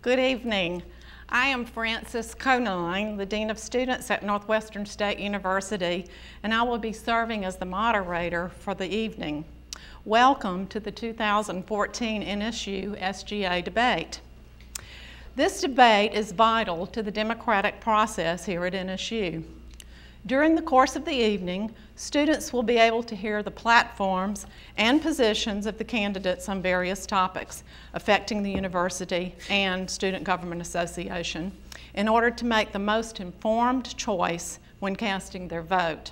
Good evening. I am Frances Conine, the Dean of Students at Northwestern State University, and I will be serving as the moderator for the evening. Welcome to the 2014 NSU SGA debate. This debate is vital to the democratic process here at NSU. During the course of the evening, students will be able to hear the platforms and positions of the candidates on various topics affecting the university and Student Government Association in order to make the most informed choice when casting their vote.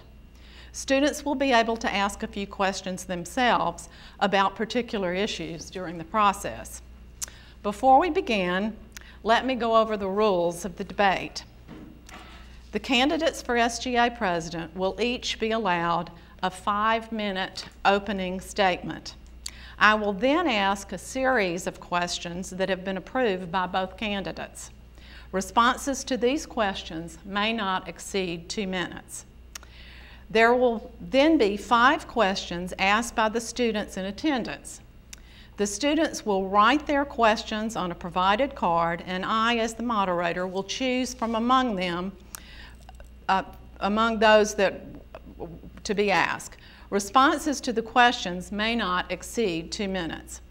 Students will be able to ask a few questions themselves about particular issues during the process. Before we begin, let me go over the rules of the debate. The candidates for SGA president will each be allowed a 5-minute opening statement. I will then ask a series of questions that have been approved by both candidates. Responses to these questions may not exceed 2 minutes. There will then be 5 questions asked by the students in attendance. The students will write their questions on a provided card, and I, as the moderator, will choose from among them among those to be asked. Responses to the questions may not exceed 2 minutes.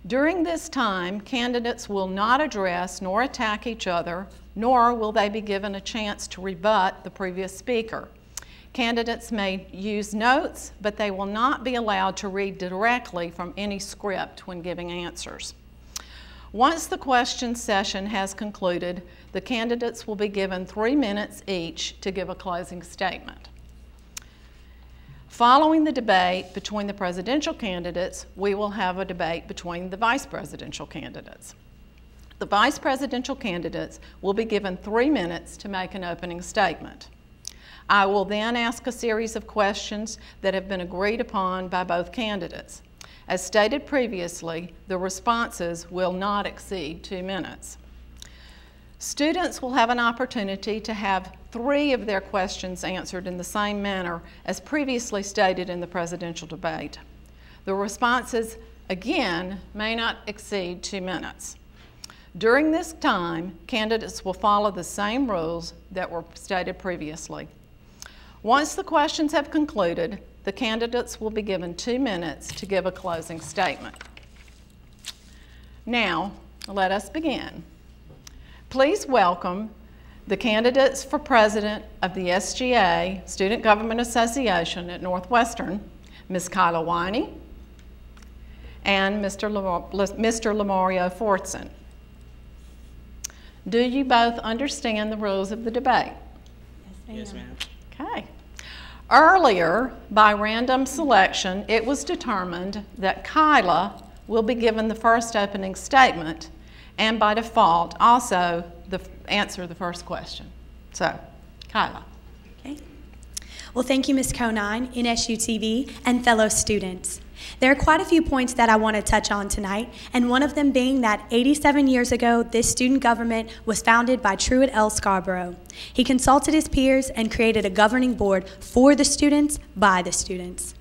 During this time, candidates will not address nor attack each other, nor will they be given a chance to rebut the previous speaker. Candidates may use notes, but they will not be allowed to read directly from any script when giving answers. Once the question session has concluded, the candidates will be given 3 minutes each to give a closing statement. Following the debate between the presidential candidates, we will have a debate between the vice presidential candidates. The vice presidential candidates will be given 3 minutes to make an opening statement. I will then ask a series of questions that have been agreed upon by both candidates. As stated previously, the responses will not exceed 2 minutes. Students will have an opportunity to have 3 of their questions answered in the same manner as previously stated in the presidential debate. The responses, again, may not exceed 2 minutes. During this time, candidates will follow the same rules that were stated previously. Once the questions have concluded, the candidates will be given 2 minutes to give a closing statement. Now, let us begin. Please welcome the candidates for president of the SGA, Student Government Association at Northwestern, Ms. Kyla Winey and Mr. Lamario Fortson. Do you both understand the rules of the debate? Yes, ma'am. Okay. Earlier, by random selection, it was determined that Kyla will be given the first opening statement and by default also answer the first question. So, Kyla. Okay. Well, thank you, Ms. Conine, NSU TV, and fellow students. There are quite a few points that I want to touch on tonight, and one of them being that 87 years ago, this student government was founded by Truett L. Scarborough. He consulted his peers and created a governing board for the students, by the students.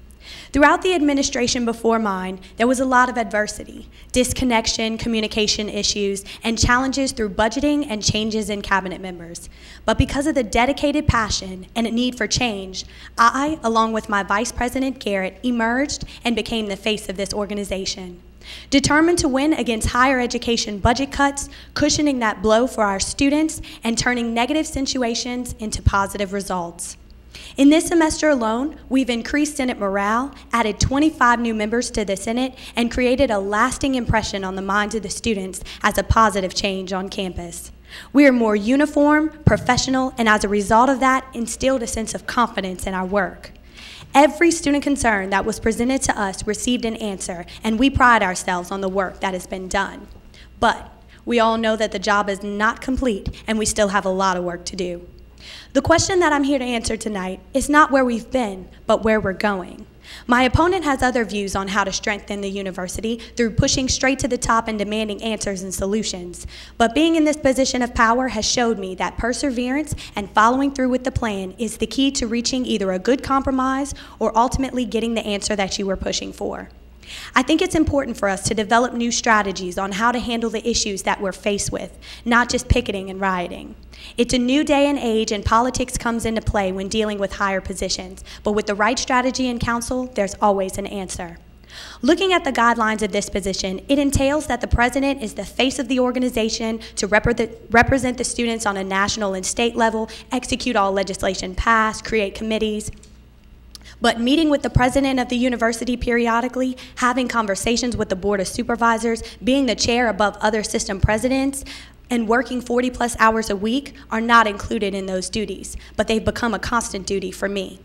Throughout the administration before mine, there was a lot of adversity, disconnection, communication issues, and challenges through budgeting and changes in cabinet members. But because of the dedicated passion and a need for change, I, along with my Vice President Garrett, emerged and became the face of this organization. Determined to win against higher education budget cuts, cushioning that blow for our students, and turning negative situations into positive results. In this semester alone, we've increased Senate morale, added 25 new members to the Senate, and created a lasting impression on the minds of the students as a positive change on campus. We are more uniform, professional, and as a result of that, instilled a sense of confidence in our work. Every student concern that was presented to us received an answer, and we pride ourselves on the work that has been done. But we all know that the job is not complete, and we still have a lot of work to do. The question that I'm here to answer tonight is not where we've been, but where we're going. My opponent has other views on how to strengthen the university through pushing straight to the top and demanding answers and solutions. But being in this position of power has showed me that perseverance and following through with the plan is the key to reaching either a good compromise or ultimately getting the answer that you were pushing for. I think it's important for us to develop new strategies on how to handle the issues that we're faced with, not just picketing and rioting. It's a new day and age, and politics comes into play when dealing with higher positions, but with the right strategy and counsel, there's always an answer. Looking at the guidelines of this position, it entails that the president is the face of the organization to represent the students on a national and state level, execute all legislation passed, create committees. But meeting with the president of the university periodically, having conversations with the board of supervisors, being the chair above other system presidents, and working 40+ hours a week are not included in those duties, but they've become a constant duty for me.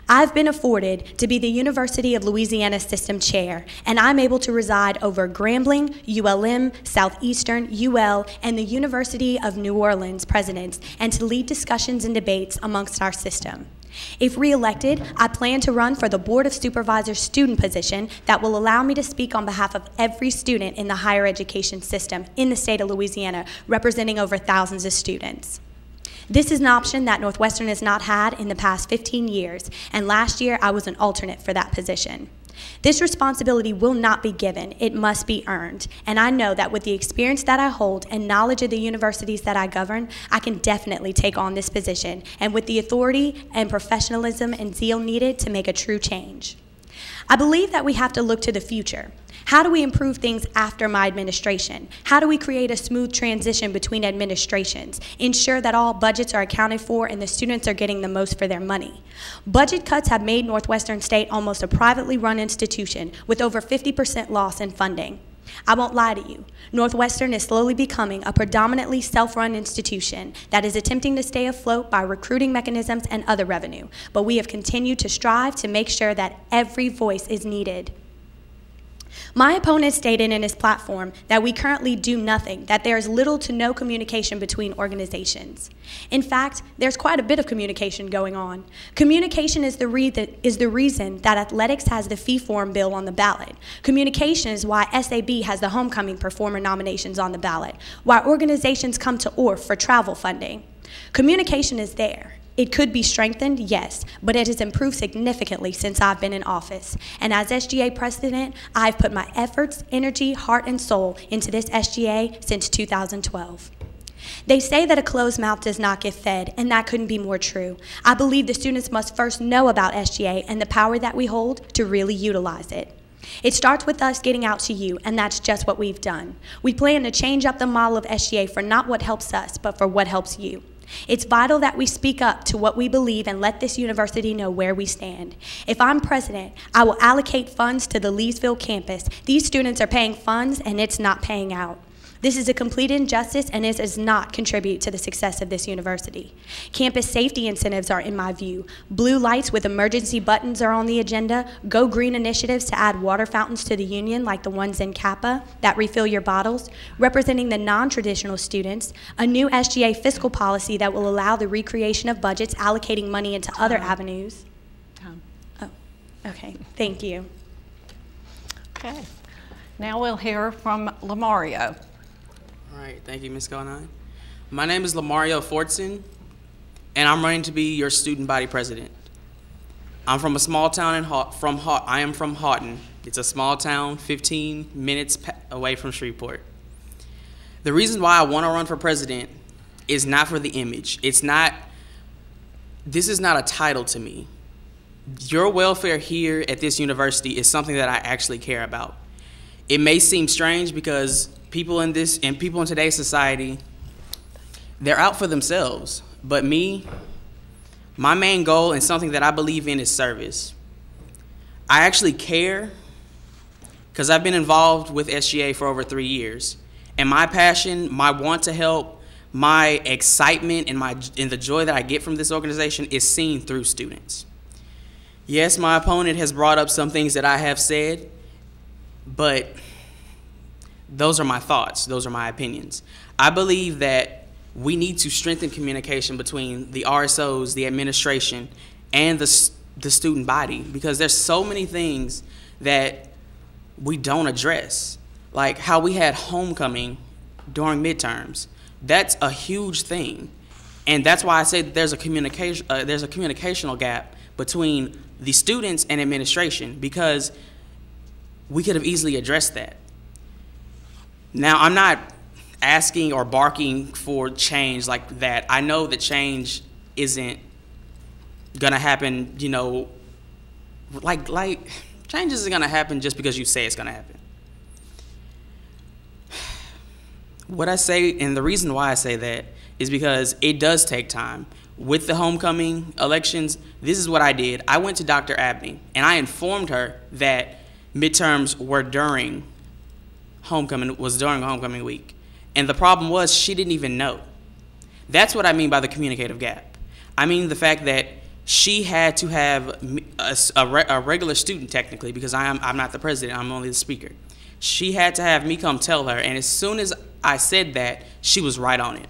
I've been afforded to be the University of Louisiana System Chair, and I'm able to reside over Grambling, ULM, Southeastern, UL, and the University of New Orleans presidents, and to lead discussions and debates amongst our system. If re-elected, I plan to run for the Board of Supervisors student position that will allow me to speak on behalf of every student in the higher education system in the state of Louisiana, representing over thousands of students. This is an option that Northwestern has not had in the past 15 years, and last year I was an alternate for that position. This responsibility will not be given, it must be earned, and I know that with the experience that I hold and knowledge of the universities that I govern, I can definitely take on this position, and with the authority and professionalism and zeal needed to make a true change. I believe that we have to look to the future. How do we improve things after my administration? How do we create a smooth transition between administrations? Ensure that all budgets are accounted for and the students are getting the most for their money. Budget cuts have made Northwestern State almost a privately run institution with over 50% loss in funding. I won't lie to you. Northwestern is slowly becoming a predominantly self-run institution that is attempting to stay afloat by recruiting mechanisms and other revenue, but we have continued to strive to make sure that every voice is needed. My opponent stated in his platform that we currently do nothing, that there is little to no communication between organizations. In fact, there's quite a bit of communication going on. Communication is the reason that athletics has the fee form bill on the ballot. Communication is why SAB has the homecoming performer nominations on the ballot, why organizations come to ORF for travel funding. Communication is there. It could be strengthened, yes, but it has improved significantly since I've been in office. And as SGA president, I've put my efforts, energy, heart, and soul into this SGA since 2012. They say that a closed mouth does not get fed, and that couldn't be more true. I believe the students must first know about SGA and the power that we hold to really utilize it. It starts with us getting out to you, and that's just what we've done. We plan to change up the model of SGA for not what helps us, but for what helps you. It's vital that we speak up to what we believe and let this university know where we stand. If I'm president, I will allocate funds to the Leesville campus. These students are paying funds and it's not paying out. This is a complete injustice and it does not contribute to the success of this university. Campus safety incentives are in my view. Blue lights with emergency buttons are on the agenda. Go green initiatives to add water fountains to the union like the ones in Kappa that refill your bottles. Representing the non-traditional students. A new SGA fiscal policy that will allow the recreation of budgets allocating money into other avenues. Oh, okay, thank you. Okay, now we'll hear from Lamario. All right, thank you, Ms. Conine. My name is Lamario Fortson, and I'm running to be your student body president. I'm from a small town I am from Houghton. It's a small town, 15 minutes away from Shreveport. The reason why I want to run for president is not for the image. This is not a title to me. Your welfare here at this university is something that I actually care about. It may seem strange because people in today's society, they're out for themselves. But me, my main goal and something that I believe in is service. I actually care because I've been involved with SGA for over 3 years. And my passion, my want to help, my excitement, and the joy that I get from this organization is seen through students. Yes, my opponent has brought up some things that I have said, but those are my thoughts, those are my opinions. I believe that we need to strengthen communication between the RSOs, the administration, and the student body because there's so many things that we don't address, like how we had homecoming during midterms. That's a huge thing, and that's why I say that there's a communicational gap between the students and administration because we could have easily addressed that. Now, I'm not asking or barking for change like that. I know that change isn't gonna happen, you know, like change isn't gonna happen just because you say it's gonna happen. What I say, and the reason why I say that, is because it does take time. With the homecoming elections, this is what I did. I went to Dr. Abney, and I informed her that midterms were during homecoming week. And the problem was she didn't even know. That's what I mean by the communicative gap. I mean the fact that she had to have a regular student, technically, because I'm not the president, I'm only the speaker. She had to have me come tell her, and as soon as I said that, she was right on it.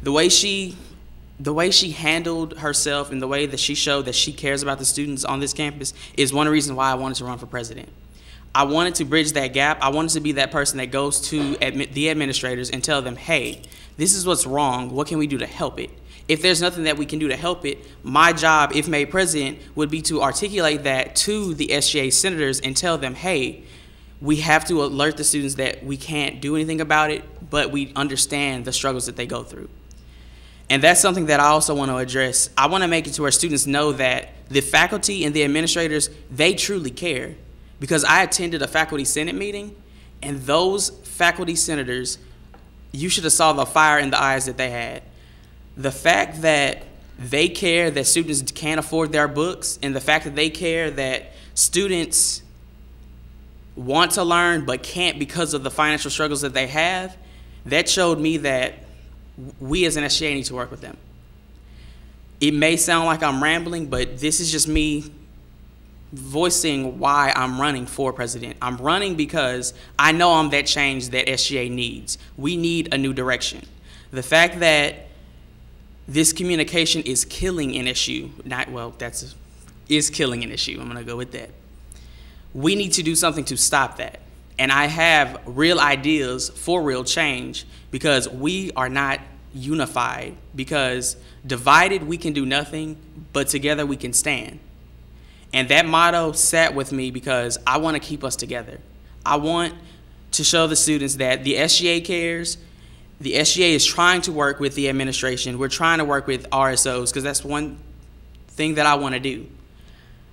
The way she handled herself and the way that she showed that she cares about the students on this campus is one reason why I wanted to run for president. I wanted to bridge that gap. I wanted to be that person that goes to the administrators and tell them, hey, this is what's wrong. What can we do to help it? If there's nothing that we can do to help it, my job, if made president, would be to articulate that to the SGA senators and tell them, hey, we have to alert the students that we can't do anything about it, but we understand the struggles that they go through. And that's something that I also want to address. I want to make it to where students know that the faculty and the administrators, they truly care. Because I attended a faculty senate meeting, and those faculty senators, you should have saw the fire in the eyes that they had. The fact that they care that students can't afford their books, and the fact that they care that students want to learn but can't because of the financial struggles that they have, that showed me that we as an SGA need to work with them. It may sound like I'm rambling, but this is just me voicing why I'm running for president. I'm running because I know I'm that change that SGA needs. We need a new direction. The fact that this communication is killing an issue, is killing an issue. I'm gonna go with that. We need to do something to stop that. And I have real ideas for real change because we are not unified. Because divided we can do nothing, but together we can stand. And that motto sat with me because I want to keep us together. I want to show the students that the SGA cares. The SGA is trying to work with the administration. We're trying to work with RSOs because that's one thing that I want to do.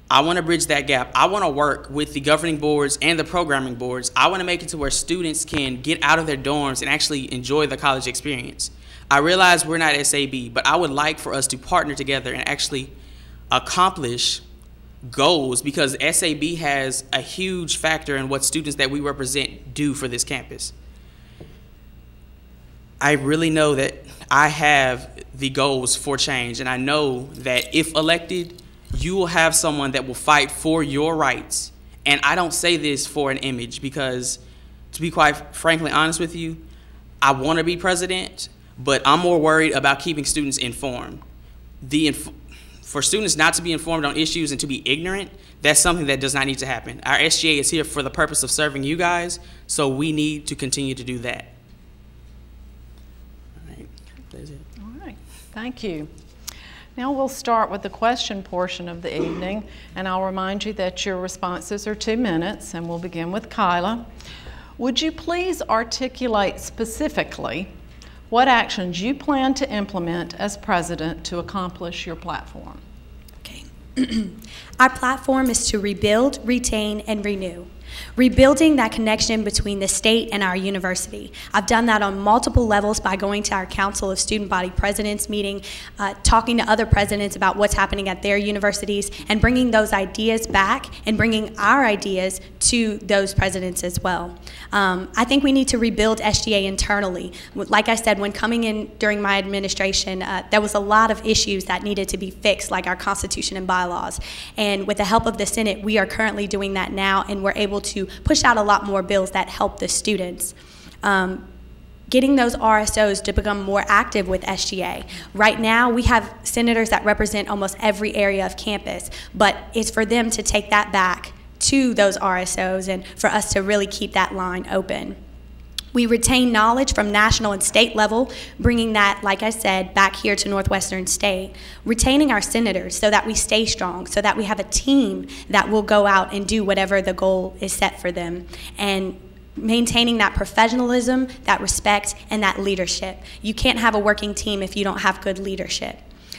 I want to bridge that gap. I want to work with the governing boards and the programming boards. I want to make it to where students can get out of their dorms and actually enjoy the college experience. I realize we're not SAB, but I would like for us to partner together and actually accomplish goals because SAB has a huge factor in what students that we represent do for this campus. I really know that I have the goals for change, and I know that if elected, you will have someone that will fight for your rights. And I don't say this for an image because, to be quite frankly honest with you, I want to be president, but I'm more worried about keeping students informed. For students not to be informed on issues and to be ignorant, that's something that does not need to happen. Our SGA is here for the purpose of serving you guys, so we need to continue to do that. All right, that's it. All right, thank you. Now we'll start with the question portion of the evening, and I'll remind you that your responses are 2 minutes, and we'll begin with Kyla. Would you please articulate specifically what actions you plan to implement as president to accomplish your platform? Okay. Our platform is to rebuild, retain, and renew. Rebuilding that connection between the state and our university. I've done that on multiple levels by going to our Council of Student Body Presidents meeting, talking to other presidents about what's happening at their universities, and bringing those ideas back and bringing our ideas to those presidents as well. I think we need to rebuild SGA internally. Like I said, when coming in during my administration, there was a lot of issues that needed to be fixed, like our Constitution and bylaws. And with the help of the Senate, we are currently doing that now, and we're able to push out a lot more bills that help the students. Getting those RSOs to become more active with SGA. Right now, we have senators that represent almost every area of campus, but it's for them to take that back to those RSOs and for us to really keep that line open. We retain knowledge from national and state level, bringing that, like I said, back here to Northwestern State. Retaining our senators so that we stay strong, so that we have a team that will go out and do whatever the goal is set for them. And maintaining that professionalism, that respect, and that leadership. You can't have a working team if you don't have good leadership.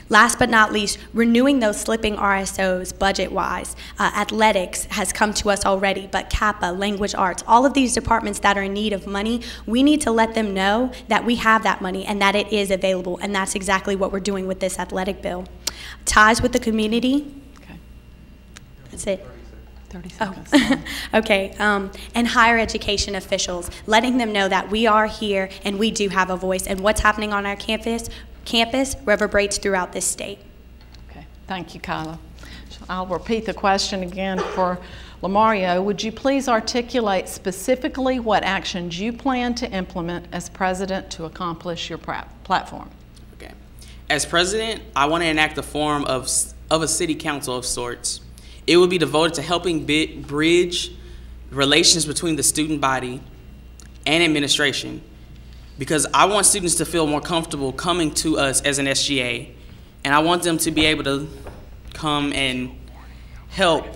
Last but not least, renewing those slipping RSOs budget-wise. Athletics has come to us already, but Kappa, language arts, all of these departments that are in need of money, we need to let them know that we have that money and that it is available, and that's exactly what we're doing with this athletic bill. Ties with the community. Okay. That's it. 30 seconds. Oh. Okay, and higher education officials, letting them know that we are here and we do have a voice, and what's happening on our campus reverberates throughout this state. Okay, thank you, Kyla. I'll repeat the question again for Lamario. Would you please articulate specifically what actions you plan to implement as president to accomplish your platform? Okay. As president, I want to enact a form of a city council of sorts. It will be devoted to helping bridge relations between the student body and administration, because I want students to feel more comfortable coming to us as an SGA, and I want them to be able to come and help.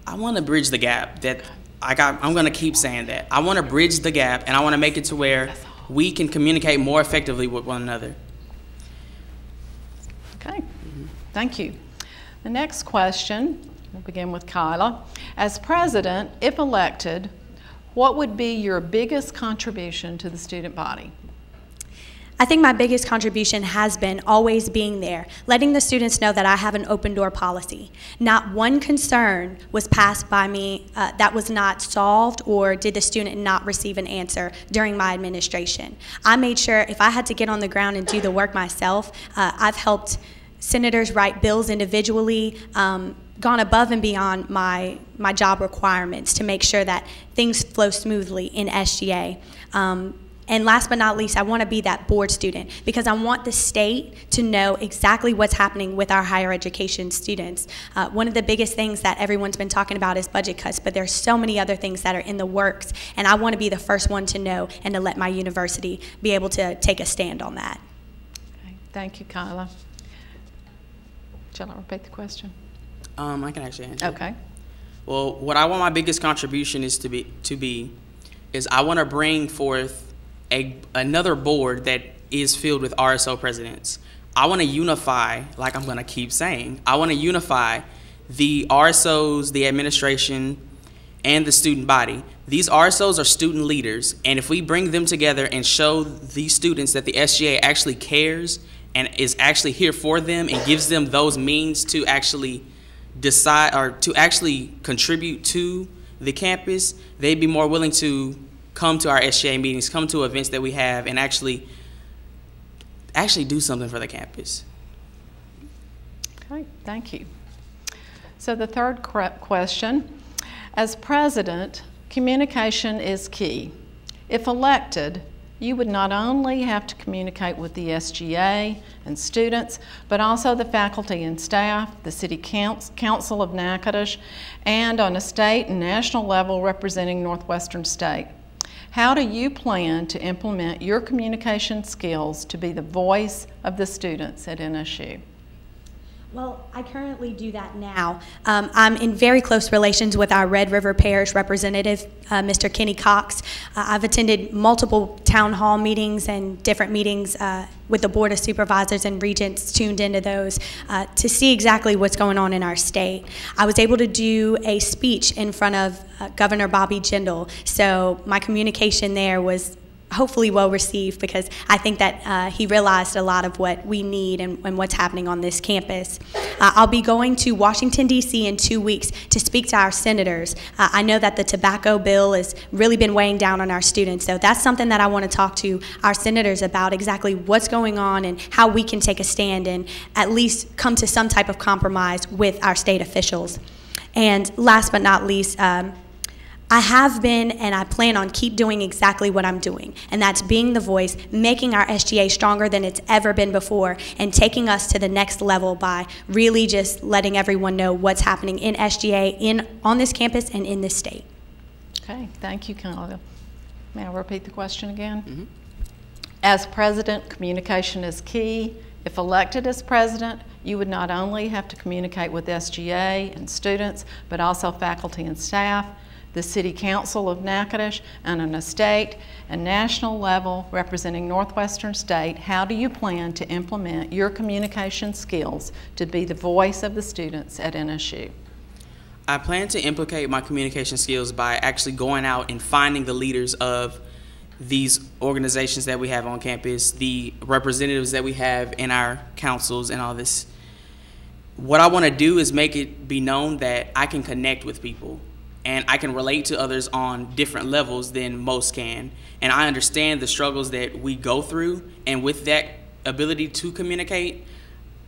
I want to bridge the gap that I'm going to keep saying that. I want to bridge the gap, and I want to make it to where we can communicate more effectively with one another. Okay, thank you. The next question, we'll begin with Kyla. As president, if elected, what would be your biggest contribution to the student body? I think my biggest contribution has been always being there, letting the students know that I have an open door policy. Not one concern was passed by me that was not solved, or did the student not receive an answer during my administration. I made sure if I had to get on the ground and do the work myself, I've helped senators write bills individually, gone above and beyond my job requirements to make sure that things flow smoothly in SGA. And last but not least, I want to be that board student, because I want the state to know exactly what's happening with our higher education students. One of the biggest things that everyone's been talking about is budget cuts, but there's so many other things that are in the works, and I want to be the first one to know and to let my university be able to take a stand on that. Okay. Thank you, Kyla. Shall I repeat the question? I can actually answer. Okay. Well, what I want my biggest contribution is to be is I want to bring forth another board that is filled with RSO presidents. I want to unify, like I'm going to keep saying, I want to unify the RSOs, the administration, and the student body. These RSOs are student leaders, and if we bring them together and show these students that the SGA actually cares and is actually here for them and gives them those means to actually decide or to actually contribute to the campus, they'd be more willing to come to our SGA meetings, come to events that we have, and actually do something for the campus. Okay, thank you. So the third question, as president, communication is key. If elected, you would not only have to communicate with the SGA and students, but also the faculty and staff, the City Council of Natchitoches, and on a state and national level representing Northwestern State. How do you plan to implement your communication skills to be the voice of the students at NSU? Well, I currently do that now. I'm in very close relations with our Red River Parish representative, Mr. Kenny Cox. I've attended multiple town hall meetings and different meetings with the Board of Supervisors and Regents, tuned into those to see exactly what's going on in our state. I was able to do a speech in front of Governor Bobby Jindal, so my communication there was hopefully well received, because I think that he realized a lot of what we need and what's happening on this campus. I'll be going to Washington, D.C. in 2 weeks to speak to our senators. I know that the tobacco bill has really been weighing down on our students, so that's something that I want to talk to our senators about, exactly what's going on and how we can take a stand and at least come to some type of compromise with our state officials. And last but not least, I have been, and I plan on keep doing exactly what I'm doing, and that's being the voice, making our SGA stronger than it's ever been before, and taking us to the next level by really just letting everyone know what's happening in SGA, on this campus, and in this state. Okay, thank you, Kyla. May I repeat the question again? Mm-hmm. As president, communication is key. If elected as president, you would not only have to communicate with SGA and students, but also faculty and staff, the City Council of Natchitoches, and on a state and national level representing Northwestern State. How do you plan to implement your communication skills to be the voice of the students at NSU? I plan to implicate my communication skills by actually going out and finding the leaders of these organizations that we have on campus, the representatives that we have in our councils and all this. What I want to do is make it be known that I can connect with people and I can relate to others on different levels than most can. And I understand the struggles that we go through, and with that ability to communicate,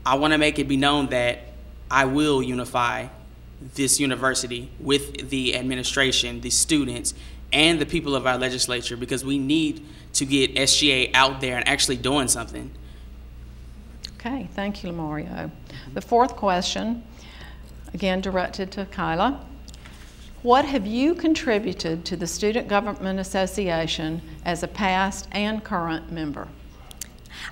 I want to make it be known that I will unify this university with the administration, the students, and the people of our legislature, because we need to get SGA out there and actually doing something. Okay, thank you, Lamario. The fourth question, again directed to Kyla. What have you contributed to the Student Government Association as a past and current member?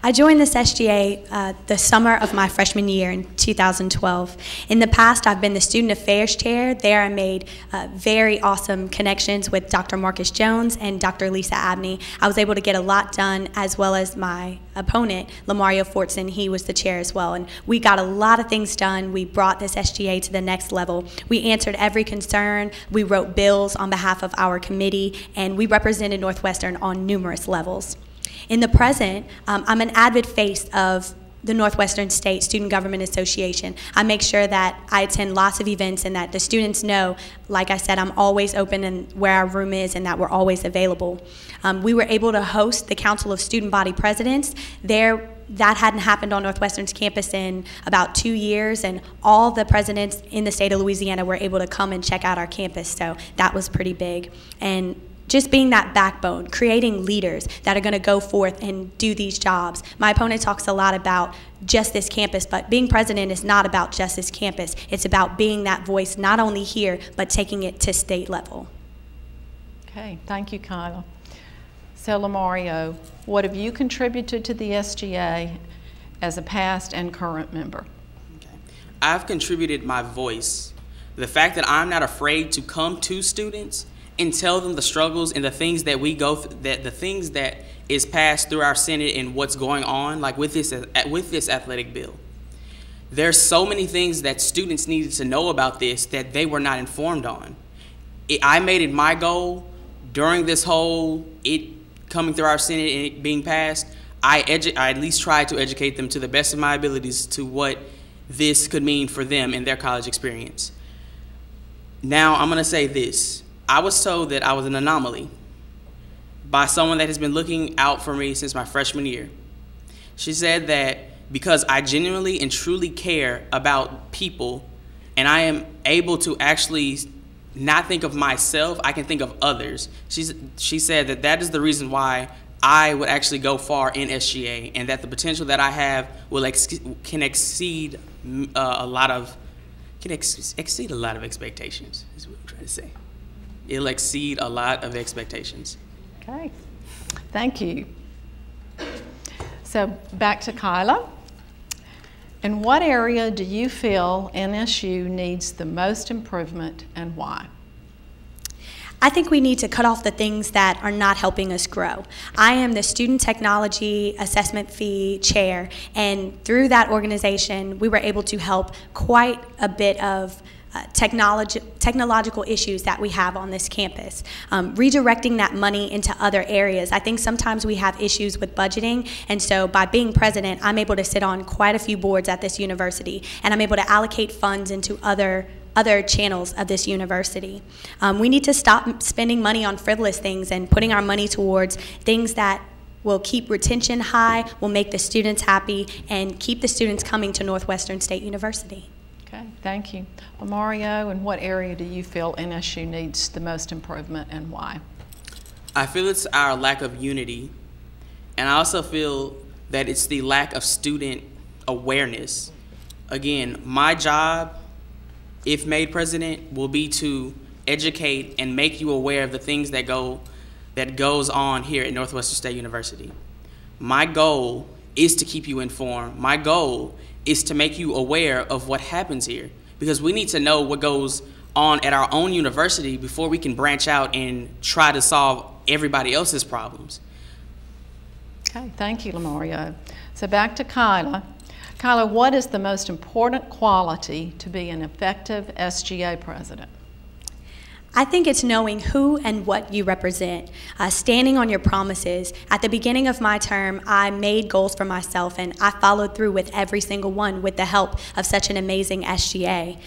I joined this SGA the summer of my freshman year in 2012. In the past, I've been the Student Affairs Chair. There I made very awesome connections with Dr. Marcus Jones and Dr. Lisa Abney. I was able to get a lot done, as well as my opponent, Lamario Fortson. He was the chair as well. And we got a lot of things done. We brought this SGA to the next level. We answered every concern. We wrote bills on behalf of our committee, and we represented Northwestern on numerous levels. In the present, I'm an avid face of the Northwestern State Student Government Association. I make sure that I attend lots of events and that the students know, like I said, I'm always open and where our room is and that we're always available. We were able to host the Council of Student Body Presidents. That hadn't happened on Northwestern's campus in about 2 years, and all the presidents in the state of Louisiana were able to come and check out our campus, so that was pretty big. And just being that backbone, creating leaders that are going to go forth and do these jobs. My opponent talks a lot about just this campus, but being president is not about just this campus. It's about being that voice not only here, but taking it to state level. Okay, thank you, Kyla. So, Lamario, what have you contributed to the SGA as a past and current member? Okay. I've contributed my voice. The fact that I'm not afraid to come to students and tell them the struggles and the things that we go through, the things that is passed through our Senate and what's going on, like with this athletic bill. There's so many things that students needed to know about this that they were not informed on. I made it my goal during this whole coming through our Senate and it being passed. I at least tried to educate them to the best of my abilities to what this could mean for them in their college experience. Now I'm gonna say this. I was told that I was an anomaly by someone that has been looking out for me since my freshman year. She said that because I genuinely and truly care about people and I am able to actually not think of myself, I can think of others. She said that that is the reason why I would actually go far in SGA, and that the potential that I have can exceed a lot of expectations, is what I'm trying to say. It'll exceed a lot of expectations. Okay, thank you. So back to Kyla. In what area do you feel NSU needs the most improvement and why? I think we need to cut off the things that are not helping us grow. I am the Student Technology Assessment Fee Chair, and through that organization, we were able to help quite a bit of technological issues that we have on this campus. Redirecting that money into other areas. I think sometimes we have issues with budgeting, and so by being president, I'm able to sit on quite a few boards at this university, and I'm able to allocate funds into other channels of this university. We need to stop spending money on frivolous things and putting our money towards things that will keep retention high, will make the students happy, and keep the students coming to Northwestern State University. Okay, thank you. Well, Mario, in what area do you feel NSU needs the most improvement and why? I feel it's our lack of unity, and I also feel that it's the lack of student awareness. Again, my job, if made president, will be to educate and make you aware of the things that that goes on here at Northwestern State University. My goal is to keep you informed. My goal is to make you aware of what happens here, because we need to know what goes on at our own university before we can branch out and try to solve everybody else's problems. Okay, thank you, Lamario. So back to Kyla. Kyla, what is the most important quality to be an effective SGA president? I think it's knowing who and what you represent, standing on your promises. At the beginning of my term, I made goals for myself, and I followed through with every single one with the help of such an amazing SGA.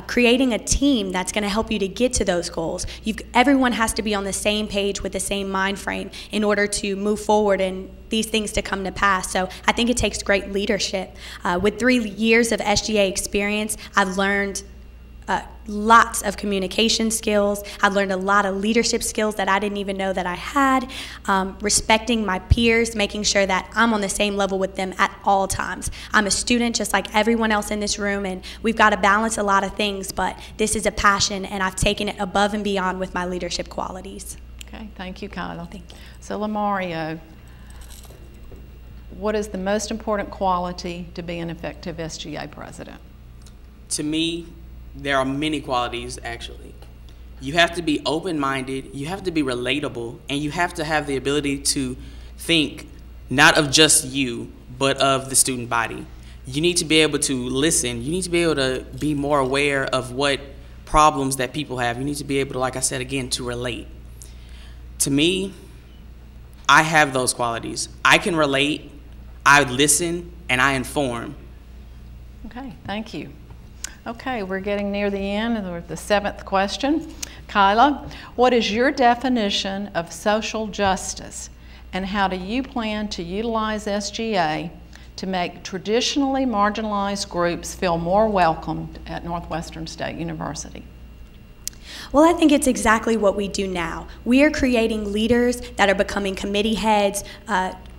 Creating a team that's going to help you to get to those goals. Everyone has to be on the same page with the same mind frame in order to move forward and these things to come to pass. So I think it takes great leadership. With 3 years of SGA experience, I've learned lots of communication skills. I've learned a lot of leadership skills that I didn't even know that I had. Respecting my peers, making sure that I'm on the same level with them at all times. I'm a student just like everyone else in this room, and we've got to balance a lot of things, but this is a passion, and I've taken it above and beyond with my leadership qualities. Okay, thank you, Kyla. Thank you. So Lamario, what is the most important quality to be an effective SGA president? To me, there are many qualities, actually. You have to be open-minded, you have to be relatable, and you have to have the ability to think not of just you, but of the student body. You need to be able to listen. You need to be able to be more aware of what problems that people have. You need to be able to, like I said again, to relate. To me, I have those qualities. I can relate, I listen, and I inform. Okay, thank you. Okay, we're getting near the end of the 7th question. Kyla, what is your definition of social justice, and how do you plan to utilize SGA to make traditionally marginalized groups feel more welcomed at Northwestern State University? Well, I think it's exactly what we do now. We are creating leaders that are becoming committee heads,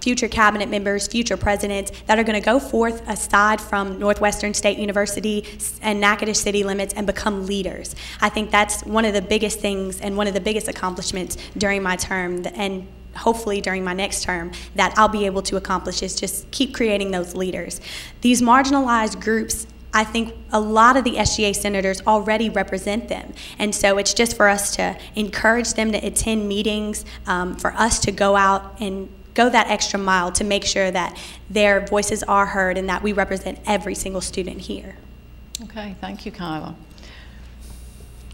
future cabinet members, future presidents that are going to go forth aside from Northwestern State University and Natchitoches city limits and become leaders. I think that's one of the biggest things and one of the biggest accomplishments during my term, and hopefully during my next term that I'll be able to accomplish, is just keep creating those leaders. These marginalized groups, I think a lot of the SGA senators already represent them, and so it's just for us to encourage them to attend meetings, for us to go out and go that extra mile to make sure that their voices are heard and that we represent every single student here. Okay, thank you, Kyla.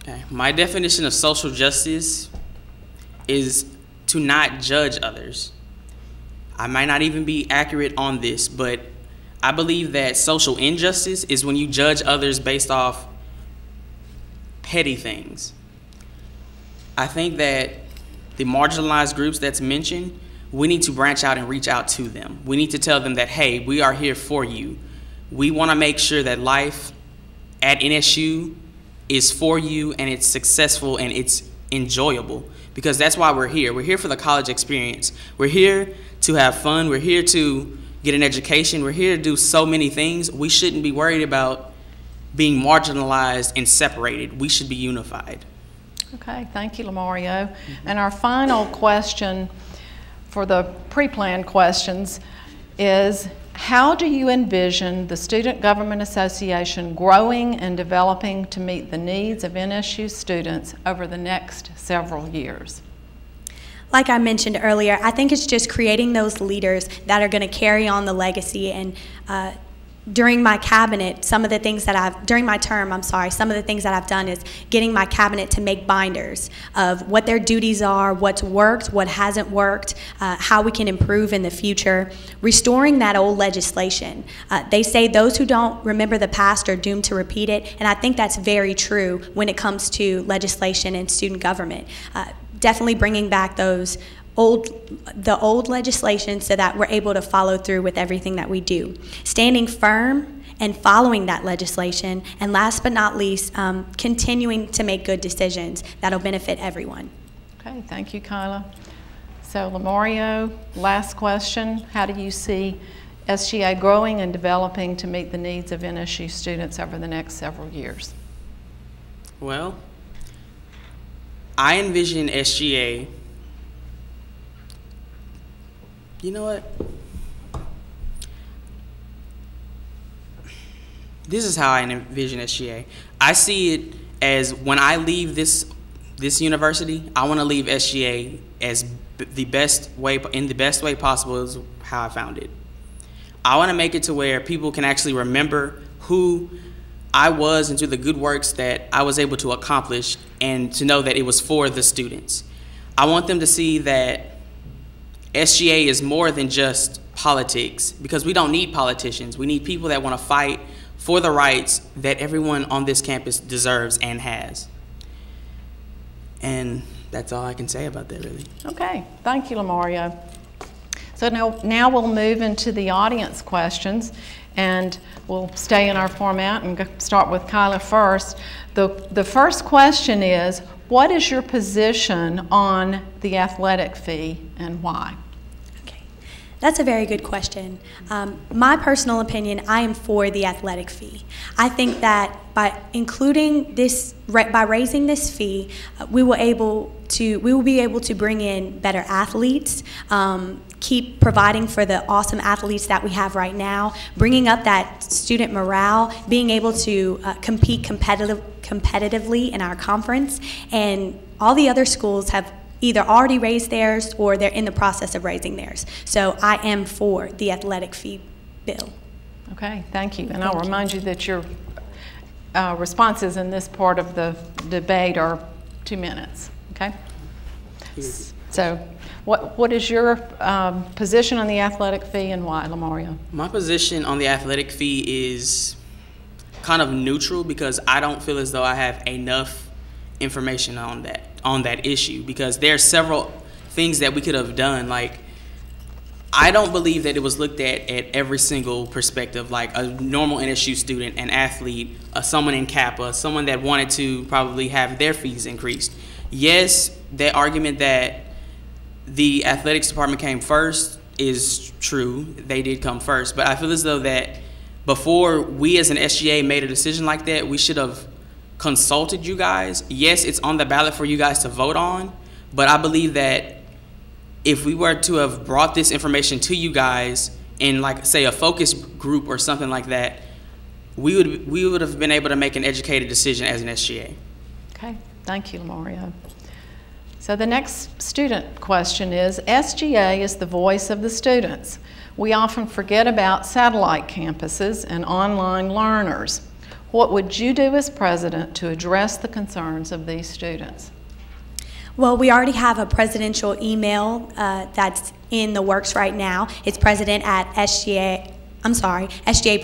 Okay. My definition of social justice is to not judge others. I might not even be accurate on this, but I believe that social injustice is when you judge others based off petty things. I think that the marginalized groups that's mentioned, we need to branch out and reach out to them. We need to tell them that, hey, we are here for you. We want to make sure that life at NSU is for you and it's successful and it's enjoyable, because that's why we're here. We're here for the college experience. We're here to have fun. We're here to get an education. We're here to do so many things. We shouldn't be worried about being marginalized and separated. We should be unified. Okay, thank you, Lamario. And our final question for the pre-planned questions is, how do you envision the Student Government Association growing and developing to meet the needs of NSU students over the next several years? Like I mentioned earlier, I think it's just creating those leaders that are going to carry on the legacy. And during my cabinet, during my term, some of the things that I've done is getting my cabinet to make binders of what their duties are, what's worked, what hasn't worked, how we can improve in the future, restoring that old legislation. They say those who don't remember the past are doomed to repeat it, and I think that's very true when it comes to legislation and student government. Definitely bringing back the old legislation so that we're able to follow through with everything that we do. Standing firm and following that legislation, and last but not least, continuing to make good decisions that'll benefit everyone. Okay, thank you, Kyla. So Lamario, last question. How do you see SGA growing and developing to meet the needs of NSU students over the next several years? Well, I envision SGA You know what? This is how I envision SGA. I see it as when I leave this university, I want to leave SGA as the best way possible is how I found it. I want to make it to where people can actually remember who I was and do the good works that I was able to accomplish, and to know that it was for the students. I want them to see that SGA is more than just politics, because we don't need politicians. We need people that want to fight for the rights that everyone on this campus deserves and has. And that's all I can say about that, really. Okay, thank you, Lamario. So now we'll move into the audience questions, and we'll stay in our format and start with Kyla first. The first question is, what is your position on the athletic fee and why? That's a very good question. My personal opinion, I am for the athletic fee. I think that by including this, by raising this fee, we will be able to bring in better athletes, keep providing for the awesome athletes that we have right now, bringing up that student morale, being able to compete competitively in our conference, and all the other schools have either already raised theirs or they're in the process of raising theirs. So I am for the athletic fee bill. Okay, thank you. And I'll remind you that your responses in this part of the debate are 2 minutes, okay? So what is your position on the athletic fee and why, Lamario? My position on the athletic fee is kind of neutral, because I don't feel as though I have enough information on that issue, because there are several things that we could have done. Like, I don't believe that it was looked at every single perspective, like a normal NSU student, an athlete, someone in Kappa, someone that wanted to probably have their fees increased. Yes, the argument that the athletics department came first is true. They did come first, but I feel as though that before we as an SGA made a decision like that, we should have consulted you guys. Yes, it's on the ballot for you guys to vote on, but I believe that if we were to have brought this information to you guys in, like, say, a focus group or something like that, we would have been able to make an educated decision as an SGA. Okay, thank you, Lamario. So the next student question is, SGA is the voice of the students. We often forget about satellite campuses and online learners. What would you do as president to address the concerns of these students? Well, we already have a presidential email that's in the works right now. It's SGA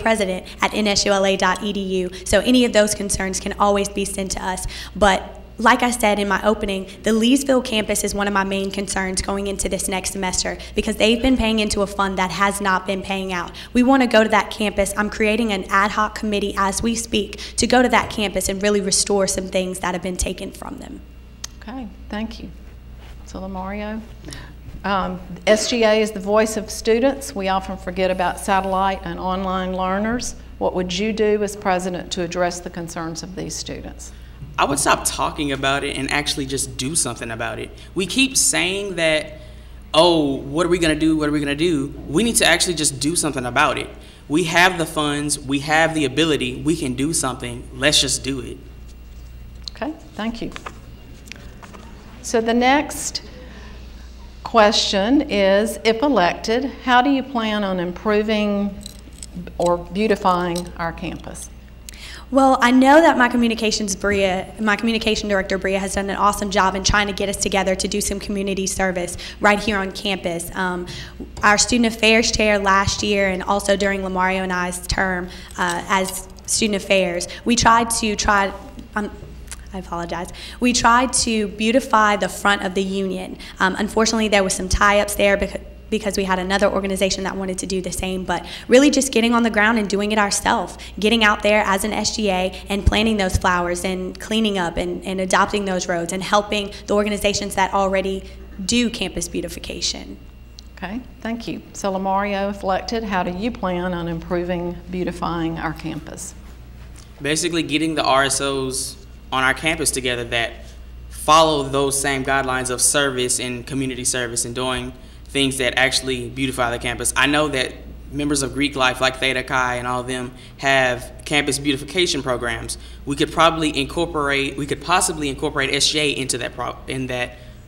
president at nsula.edu. So any of those concerns can always be sent to us. But like I said in my opening, the Leesville campus is one of my main concerns going into this next semester, because they've been paying into a fund that has not been paying out. We want to go to that campus. I'm creating an ad hoc committee as we speak to go to that campus and really restore some things that have been taken from them. Okay, thank you. So, Lamario, SGA is the voice of students. We often forget about satellite and online learners. What would you do as president to address the concerns of these students? I would stop talking about it and actually just do something about it. We keep saying that, oh, what are we going to do? What are we going to do? We need to actually just do something about it. We have the funds. We have the ability. We can do something. Let's just do it. Okay, thank you. So the next question is, if elected, how do you plan on improving or beautifying our campus? Well, I know that my communication director, Bria, has done an awesome job in trying to get us together to do some community service right here on campus. Our student affairs chair last year, and also during Lamario and I's term as student affairs, we tried to We tried to beautify the front of the union. Unfortunately, there was some tie-ups there because we had another organization that wanted to do the same, but really just getting on the ground and doing it ourselves, getting out there as an SGA and planting those flowers and cleaning up and adopting those roads and helping the organizations that already do campus beautification. Okay, thank you. So Lamario, if elected, how do you plan on improving, beautifying our campus? Basically getting the RSOs on our campus together that follow those same guidelines of service and community service and doing things that actually beautify the campus. I know that members of Greek life like Theta Chi and all of them have campus beautification programs. We could possibly incorporate SGA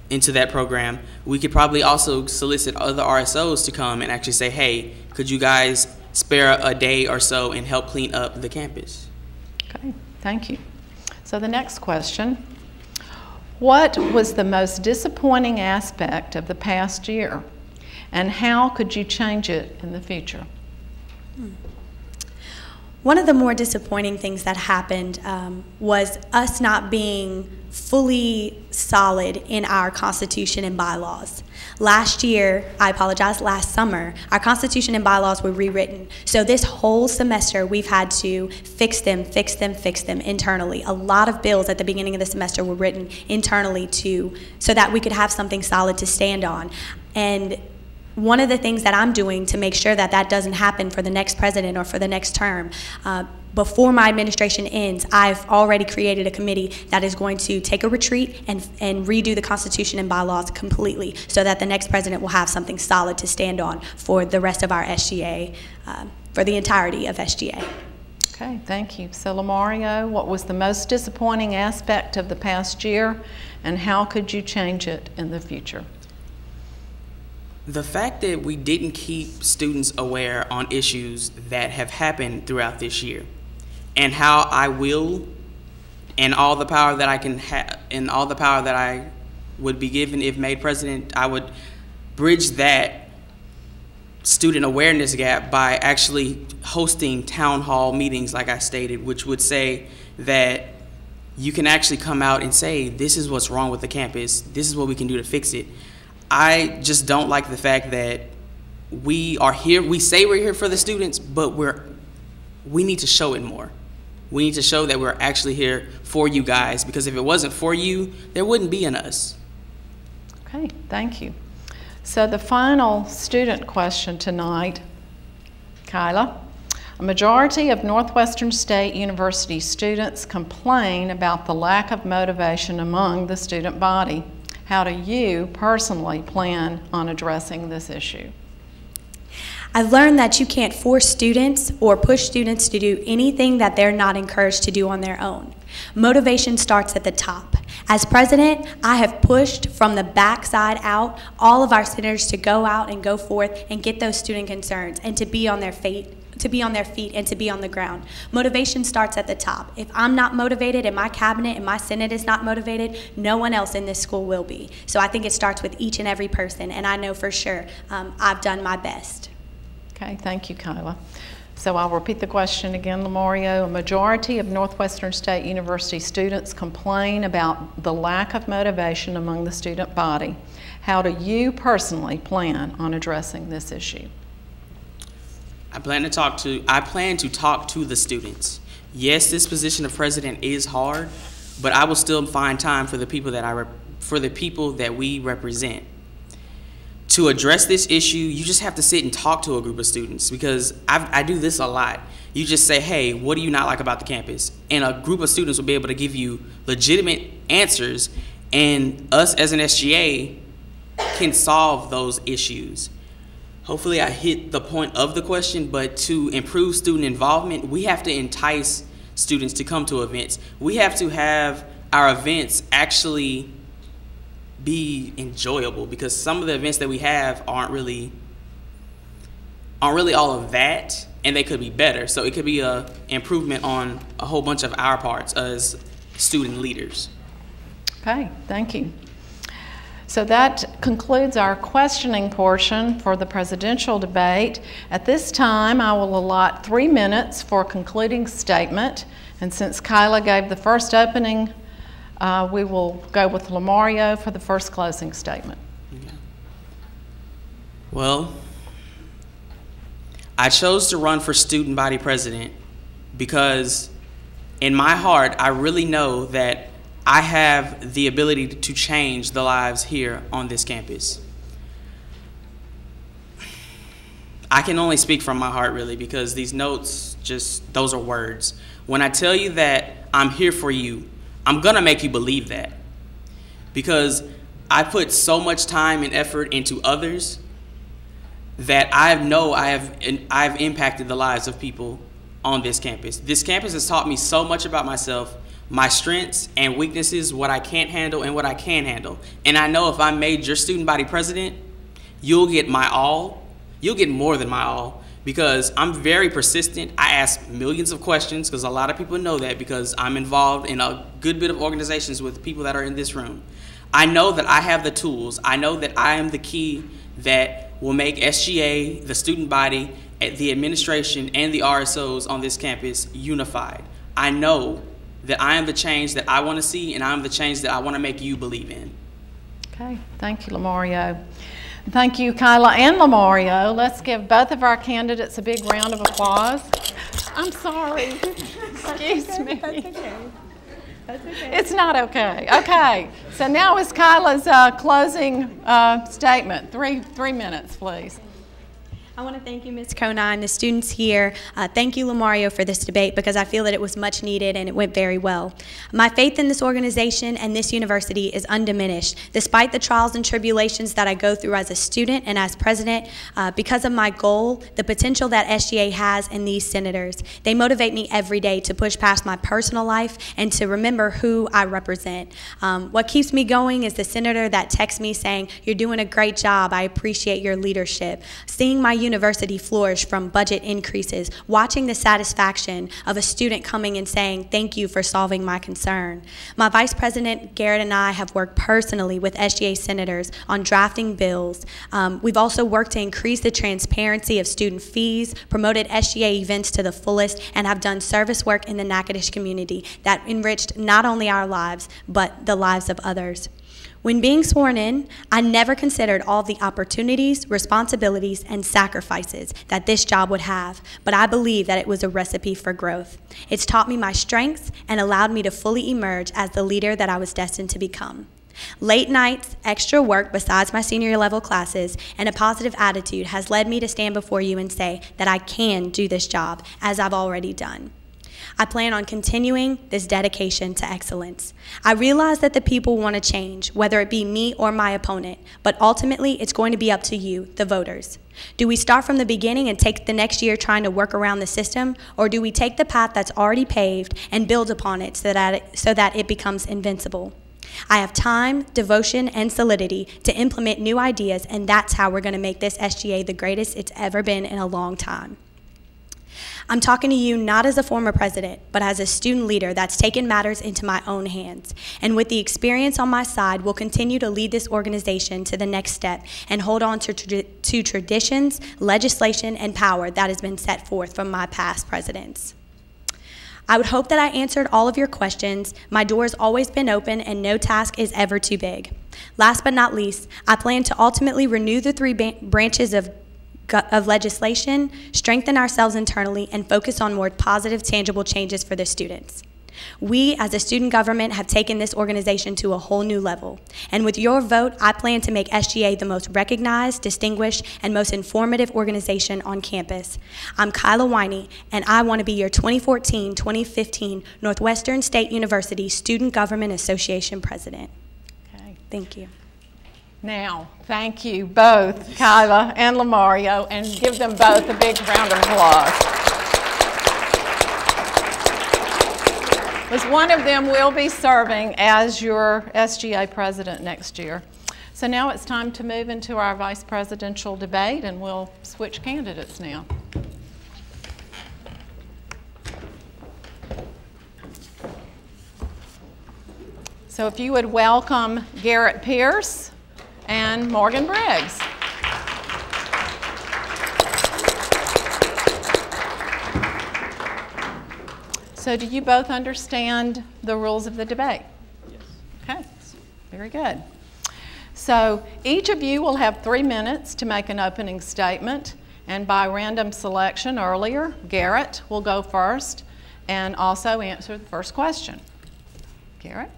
into that program. We could probably also solicit other RSOs to come and actually say, hey, could you guys spare a day or so and help clean up the campus? Okay, thank you. So the next question, what was the most disappointing aspect of the past year, and how could you change it in the future? One of the more disappointing things that happened was us not being fully solid in our Constitution and bylaws. Last year, last summer, our Constitution and bylaws were rewritten. So this whole semester, we've had to fix them internally. A lot of bills at the beginning of the semester were written internally so that we could have something solid to stand on. And one of the things that I'm doing to make sure that that doesn't happen for the next president or for the next term, before my administration ends, I've already created a committee that is going to take a retreat and redo the Constitution and bylaws completely so that the next president will have something solid to stand on for the rest of our SGA, for the entirety of SGA. Okay, thank you. So Lamario, what was the most disappointing aspect of the past year, and how could you change it in the future? The fact that we didn't keep students aware on issues that have happened throughout this year, and how I will, and all the power that I can have, and all the power that I would be given if made president, I would bridge that student awareness gap by actually hosting town hall meetings, like I stated, which would say that you can actually come out and say, this is what's wrong with the campus, this is what we can do to fix it. I just don't like the fact that we are here, we say we're here for the students, but we need to show it more. We need to show that we're actually here for you guys, because if it wasn't for you, there wouldn't be an us. Okay, thank you. So the final student question tonight, Kyla. A majority of Northwestern State University students complain about the lack of motivation among the student body. How do you personally plan on addressing this issue? I've learned that you can't force students or push students to do anything that they're not encouraged to do on their own. Motivation starts at the top. As president, I have pushed from the backside out all of our senators to go out and go forth and get those student concerns and to be on their feet and to be on the ground. Motivation starts at the top. If I'm not motivated and my cabinet and my Senate is not motivated, no one else in this school will be. So I think it starts with each and every person, and I know for sure I've done my best. Okay, thank you, Kyla. So I'll repeat the question again, Lamario. A majority of Northwestern State University students complain about the lack of motivation among the student body. How do you personally plan on addressing this issue? I plan to talk to the students. Yes, this position of president is hard, but I will still find time for the people that we represent. To address this issue, you just have to sit and talk to a group of students, because I do this a lot. You just say, hey, what do you not like about the campus? And a group of students will be able to give you legitimate answers, and us as an SGA can solve those issues. Hopefully I hit the point of the question, but to improve student involvement, we have to entice students to come to events. We have to have our events actually be enjoyable, because some of the events that we have aren't really all of that, and they could be better. So it could be an improvement on a whole bunch of our parts as student leaders. Okay, thank you. So that concludes our questioning portion for the presidential debate. At this time, I will allot 3 minutes for a concluding statement. And since Kyla gave the first opening, we will go with Lamario for the first closing statement. Yeah. Well, I chose to run for student body president because in my heart, I really know that I have the ability to change the lives here on this campus. I can only speak from my heart, really, because these notes, those are words. When I tell you that I'm here for you, I'm gonna make you believe that, because I put so much time and effort into others that I know I've impacted the lives of people on this campus. This campus has taught me so much about myself, my strengths and weaknesses, what I can't handle and what I can handle. And I know if I'm made your student body president, you'll get my all. You'll get more than my all, because I'm very persistent. I ask millions of questions, because a lot of people know that, because I'm involved in a good bit of organizations with people that are in this room. I know that I have the tools. I know that I am the key that will make SGA, the student body, the administration, and the RSOs on this campus unified. I know that I am the change that I want to see, and I'm the change that I want to make you believe in. Okay, thank you, Lamario. Thank you, Kyla and Lamario. Let's give both of our candidates a big round of applause. I'm sorry. Excuse me. That's okay. That's okay. It's not okay. Okay, so now is Kyla's closing statement. Three minutes, please. I want to thank you, Ms. Conine, the students here. Thank you, Lamario, for this debate, because I feel that it was much needed and it went very well. My faith in this organization and this university is undiminished, despite the trials and tribulations that I go through as a student and as president, because of my goal, the potential that SGA has in these senators. They motivate me every day to push past my personal life and to remember who I represent. What keeps me going is the senator that texts me saying, "You're doing a great job. I appreciate your leadership." Seeing my university flourish from budget increases, watching the satisfaction of a student coming and saying, "Thank you for solving my concern." My Vice President Garrett and I have worked personally with SGA senators on drafting bills. We've also worked to increase the transparency of student fees, promoted SGA events to the fullest, and have done service work in the Natchitoches community that enriched not only our lives, but the lives of others. When being sworn in, I never considered all the opportunities, responsibilities, and sacrifices that this job would have, but I believe that it was a recipe for growth. It's taught me my strengths and allowed me to fully emerge as the leader that I was destined to become. Late nights, extra work besides my senior level classes, and a positive attitude has led me to stand before you and say that I can do this job, as I've already done. I plan on continuing this dedication to excellence. I realize that the people want to change, whether it be me or my opponent, but ultimately it's going to be up to you, the voters. Do we start from the beginning and take the next year trying to work around the system, or do we take the path that's already paved and build upon it so that it becomes invincible? I have time, devotion, and solidity to implement new ideas, and that's how we're going to make this SGA the greatest it's ever been in a long time. I'm talking to you not as a former president, but as a student leader that's taken matters into my own hands. And with the experience on my side, will continue to lead this organization to the next step and hold on to traditions, legislation, and power that has been set forth from my past presidents. I would hope that I answered all of your questions. My door has always been open, and no task is ever too big. Last but not least, I plan to ultimately renew the three branches of legislation, strengthen ourselves internally, and focus on more positive, tangible changes for the students. We, as a student government, have taken this organization to a whole new level. And with your vote, I plan to make SGA the most recognized, distinguished, and most informative organization on campus. I'm Kyla Winey, and I want to be your 2014-2015 Northwestern State University Student Government Association President. Okay. Thank you. Now, thank you both, Kyla and Lamario, and give them both a big round of applause. Because one of them will be serving as your SGA president next year. So now it's time to move into our vice presidential debate, and we'll switch candidates now. So if you would welcome Garrett Pierce and Morgan Briggs. So do you both understand the rules of the debate? Yes. Okay, very good. So each of you will have 3 minutes to make an opening statement, and by random selection earlier, Garrett will go first and also answer the first question. Garrett?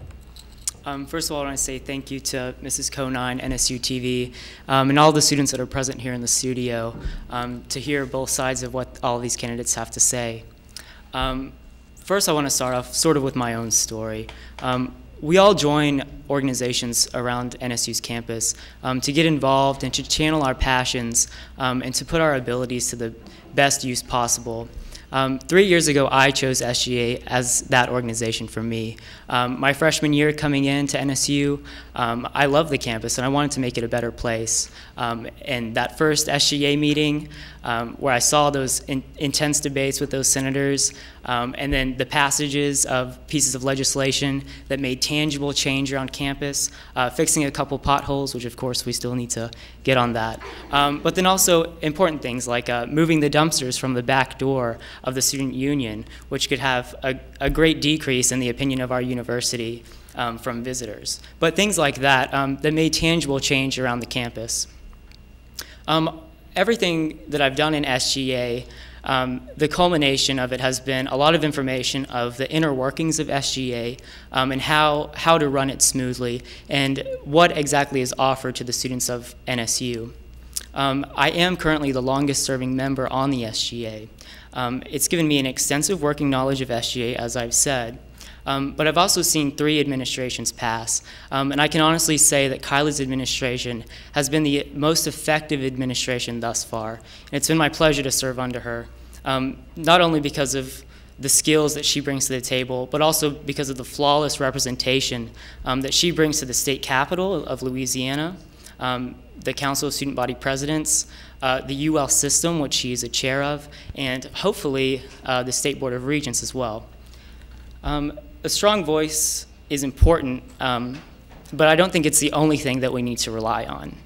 First of all, I want to say thank you to Mrs. Conine, NSU TV, and all the students that are present here in the studio to hear both sides of what all these candidates have to say. First, I want to start off sort of with my own story. we all join organizations around NSU's campus to get involved and to channel our passions and to put our abilities to the best use possible. 3 years ago, I chose SGA as that organization for me. My freshman year coming into NSU, I loved the campus and I wanted to make it a better place. And that first SGA meeting, where I saw those intense debates with those senators, and then the passages of pieces of legislation that made tangible change around campus, fixing a couple potholes, which of course we still need to get on that. But then also important things like moving the dumpsters from the back door of the student union, which could have a great decrease in the opinion of our university from visitors. But things like that that made tangible change around the campus. Everything that I've done in SGA, the culmination of it has been a lot of information of the inner workings of SGA and how to run it smoothly and what exactly is offered to the students of NSU. I am currently the longest serving member on the SGA. It's given me an extensive working knowledge of SGA, as I've said. But I've also seen 3 administrations pass, and I can honestly say that Kyla's administration has been the most effective administration thus far, and it's been my pleasure to serve under her, not only because of the skills that she brings to the table, but also because of the flawless representation that she brings to the state capitol of Louisiana, the Council of Student Body Presidents, the UL system, which she is a chair of, and hopefully the State Board of Regents as well. A strong voice is important, but I don't think it's the only thing that we need to rely on.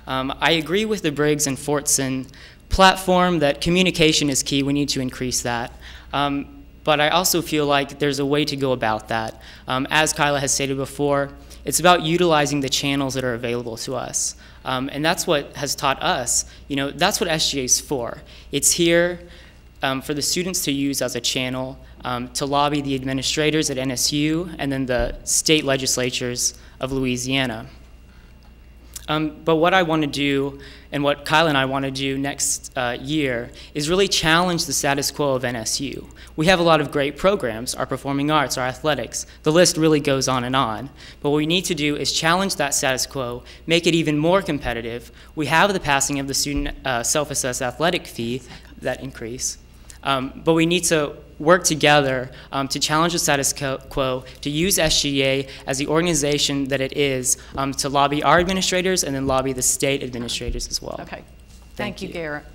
I agree with the Briggs and Fortson platform that communication is key. We need to increase that. But I also feel like there's a way to go about that. As Kyla has stated before, it's about utilizing the channels that are available to us. And that's what has taught us, that's what SGA is for. It's here for the students to use as a channel to lobby the administrators at NSU and then the state legislatures of Louisiana. But what I want to do and what Kyla and I want to do next year is really challenge the status quo of NSU. We have a lot of great programs, our performing arts, our athletics. The list really goes on. But what we need to do is challenge that status quo, make it even more competitive. We have the passing of the student self-assessed athletic fee, that increase. But we need to work together to challenge the status quo, to use SGA as the organization that it is to lobby our administrators and then lobby the state administrators as well. Okay. Thank you, Garrett.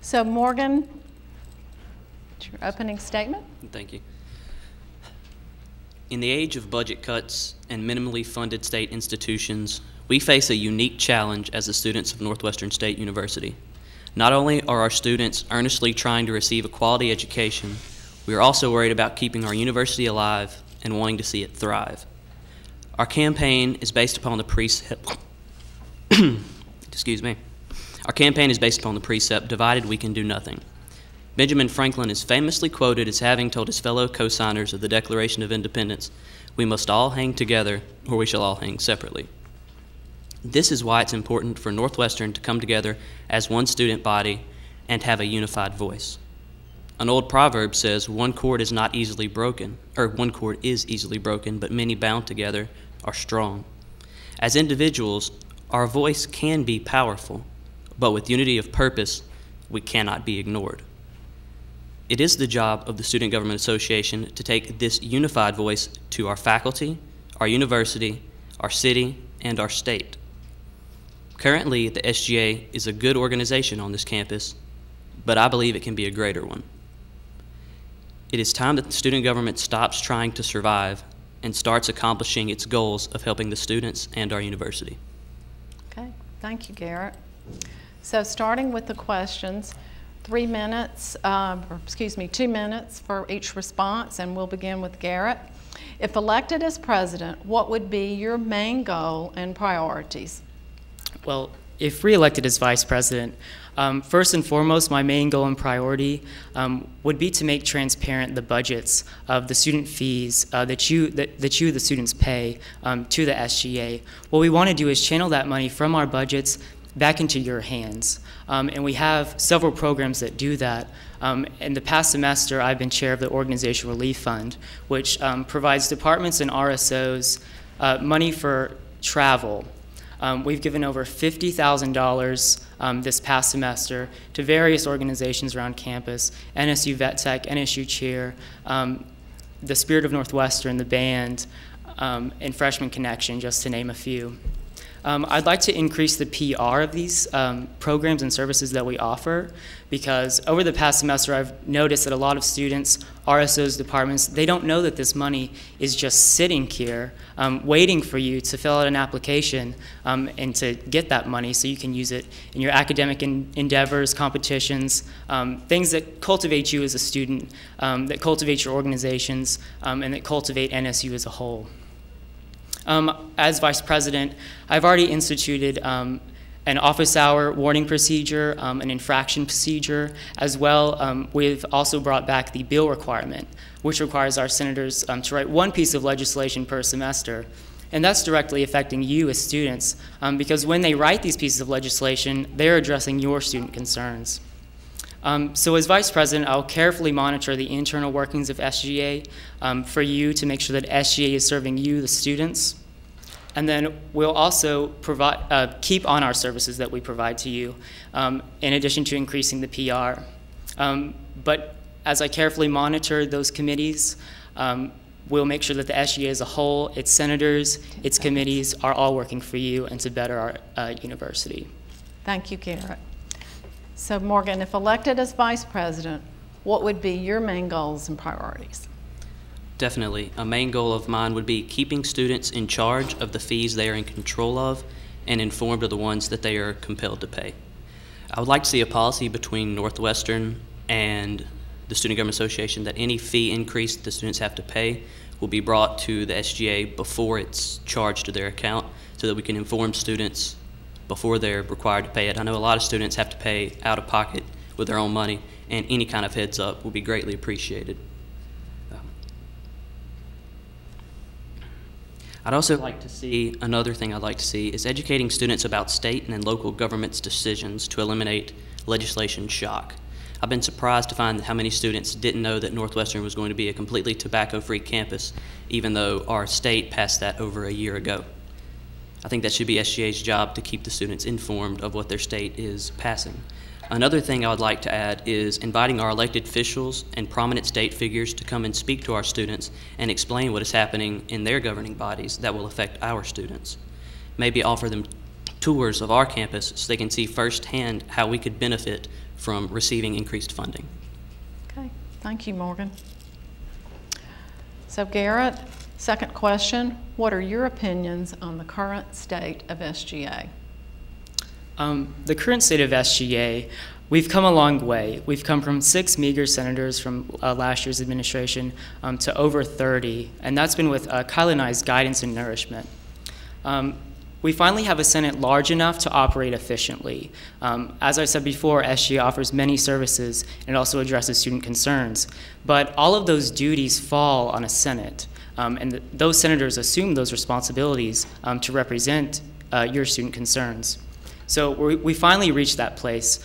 So Morgan, your opening statement. Thank you. In the age of budget cuts and minimally funded state institutions, we face a unique challenge as the students of Northwestern State University. Not only are our students earnestly trying to receive a quality education, we are also worried about keeping our university alive and wanting to see it thrive. Our campaign is based upon the precept, excuse me. Our campaign is based upon the precept, divided we can do nothing. Benjamin Franklin is famously quoted as having told his fellow co-signers of the Declaration of Independence, "We must all hang together or we shall all hang separately." This is why it's important for Northwestern to come together as one student body and have a unified voice. An old proverb says, one cord is easily broken, but many bound together are strong. As individuals, our voice can be powerful, but with unity of purpose, we cannot be ignored. It is the job of the Student Government Association to take this unified voice to our faculty, our university, our city, and our state. Currently, the SGA is a good organization on this campus, but I believe it can be a greater one. It is time that the student government stops trying to survive and starts accomplishing its goals of helping the students and our university. Okay, thank you, Garrett. So starting with the questions, 2 minutes for each response, and we'll begin with Garrett. If elected as president, what would be your main goal and priorities? Well, if re-elected as vice president, first and foremost, my main goal and priority would be to make transparent the budgets of the student fees that you, the students, pay to the SGA. What we want to do is channel that money from our budgets back into your hands. And we have several programs that do that. In the past semester, I've been chair of the Organization Relief Fund, which provides departments and RSOs money for travel. We've given over $50,000 this past semester to various organizations around campus, NSU Vet Tech, NSU Cheer, the Spirit of Northwestern, the band, and Freshman Connection, just to name a few. I'd like to increase the PR of these programs and services that we offer, because over the past semester I've noticed that a lot of students, RSOs, departments, they don't know that this money is just sitting here waiting for you to fill out an application and to get that money so you can use it in your academic endeavors, competitions, things that cultivate you as a student, that cultivate your organizations, and that cultivate NSU as a whole. As Vice President, I've already instituted an office hour warning procedure, an infraction procedure, as well. We've also brought back the bill requirement, which requires our senators to write one piece of legislation per semester. And that's directly affecting you as students, because when they write these pieces of legislation, they're addressing your student concerns. So as Vice President, I'll carefully monitor the internal workings of SGA for you to make sure that SGA is serving you, the students. And then we'll also keep on our services that we provide to you, in addition to increasing the PR. But as I carefully monitor those committees, we'll make sure that the SGA as a whole, its senators, its committees are all working for you and to better our university. Thank you, Garrett. So Morgan, if elected as Vice President, what would be your main goals and priorities? Definitely. A main goal of mine would be keeping students in charge of the fees they are in control of and informed of the ones that they are compelled to pay. I would like to see a policy between Northwestern and the Student Government Association that any fee increase that the students have to pay will be brought to the SGA before it's charged to their account, so that we can inform students before they're required to pay it. I know a lot of students have to pay out of pocket with their own money, and any kind of heads up will be greatly appreciated. I'd also like to see, another thing I'd like to see is educating students about state and local government's decisions to eliminate legislation shock. I've been surprised to find how many students didn't know that Northwestern was going to be a completely tobacco-free campus, even though our state passed that over a year ago. I think that should be SGA's job to keep the students informed of what their state is passing. Another thing I would like to add is inviting our elected officials and prominent state figures to come and speak to our students and explain what is happening in their governing bodies that will affect our students. Maybe offer them tours of our campus so they can see firsthand how we could benefit from receiving increased funding. Okay, thank you, Morgan. So Garrett, second question, what are your opinions on the current state of SGA? The current state of SGA, we've come a long way. We've come from 6 meager senators from last year's administration to over 30, and that's been with Kyla and I's guidance and nourishment. We finally have a Senate large enough to operate efficiently. As I said before, SGA offers many services and it also addresses student concerns, but all of those duties fall on a Senate, and those senators assume those responsibilities to represent your student concerns. So we finally reached that place.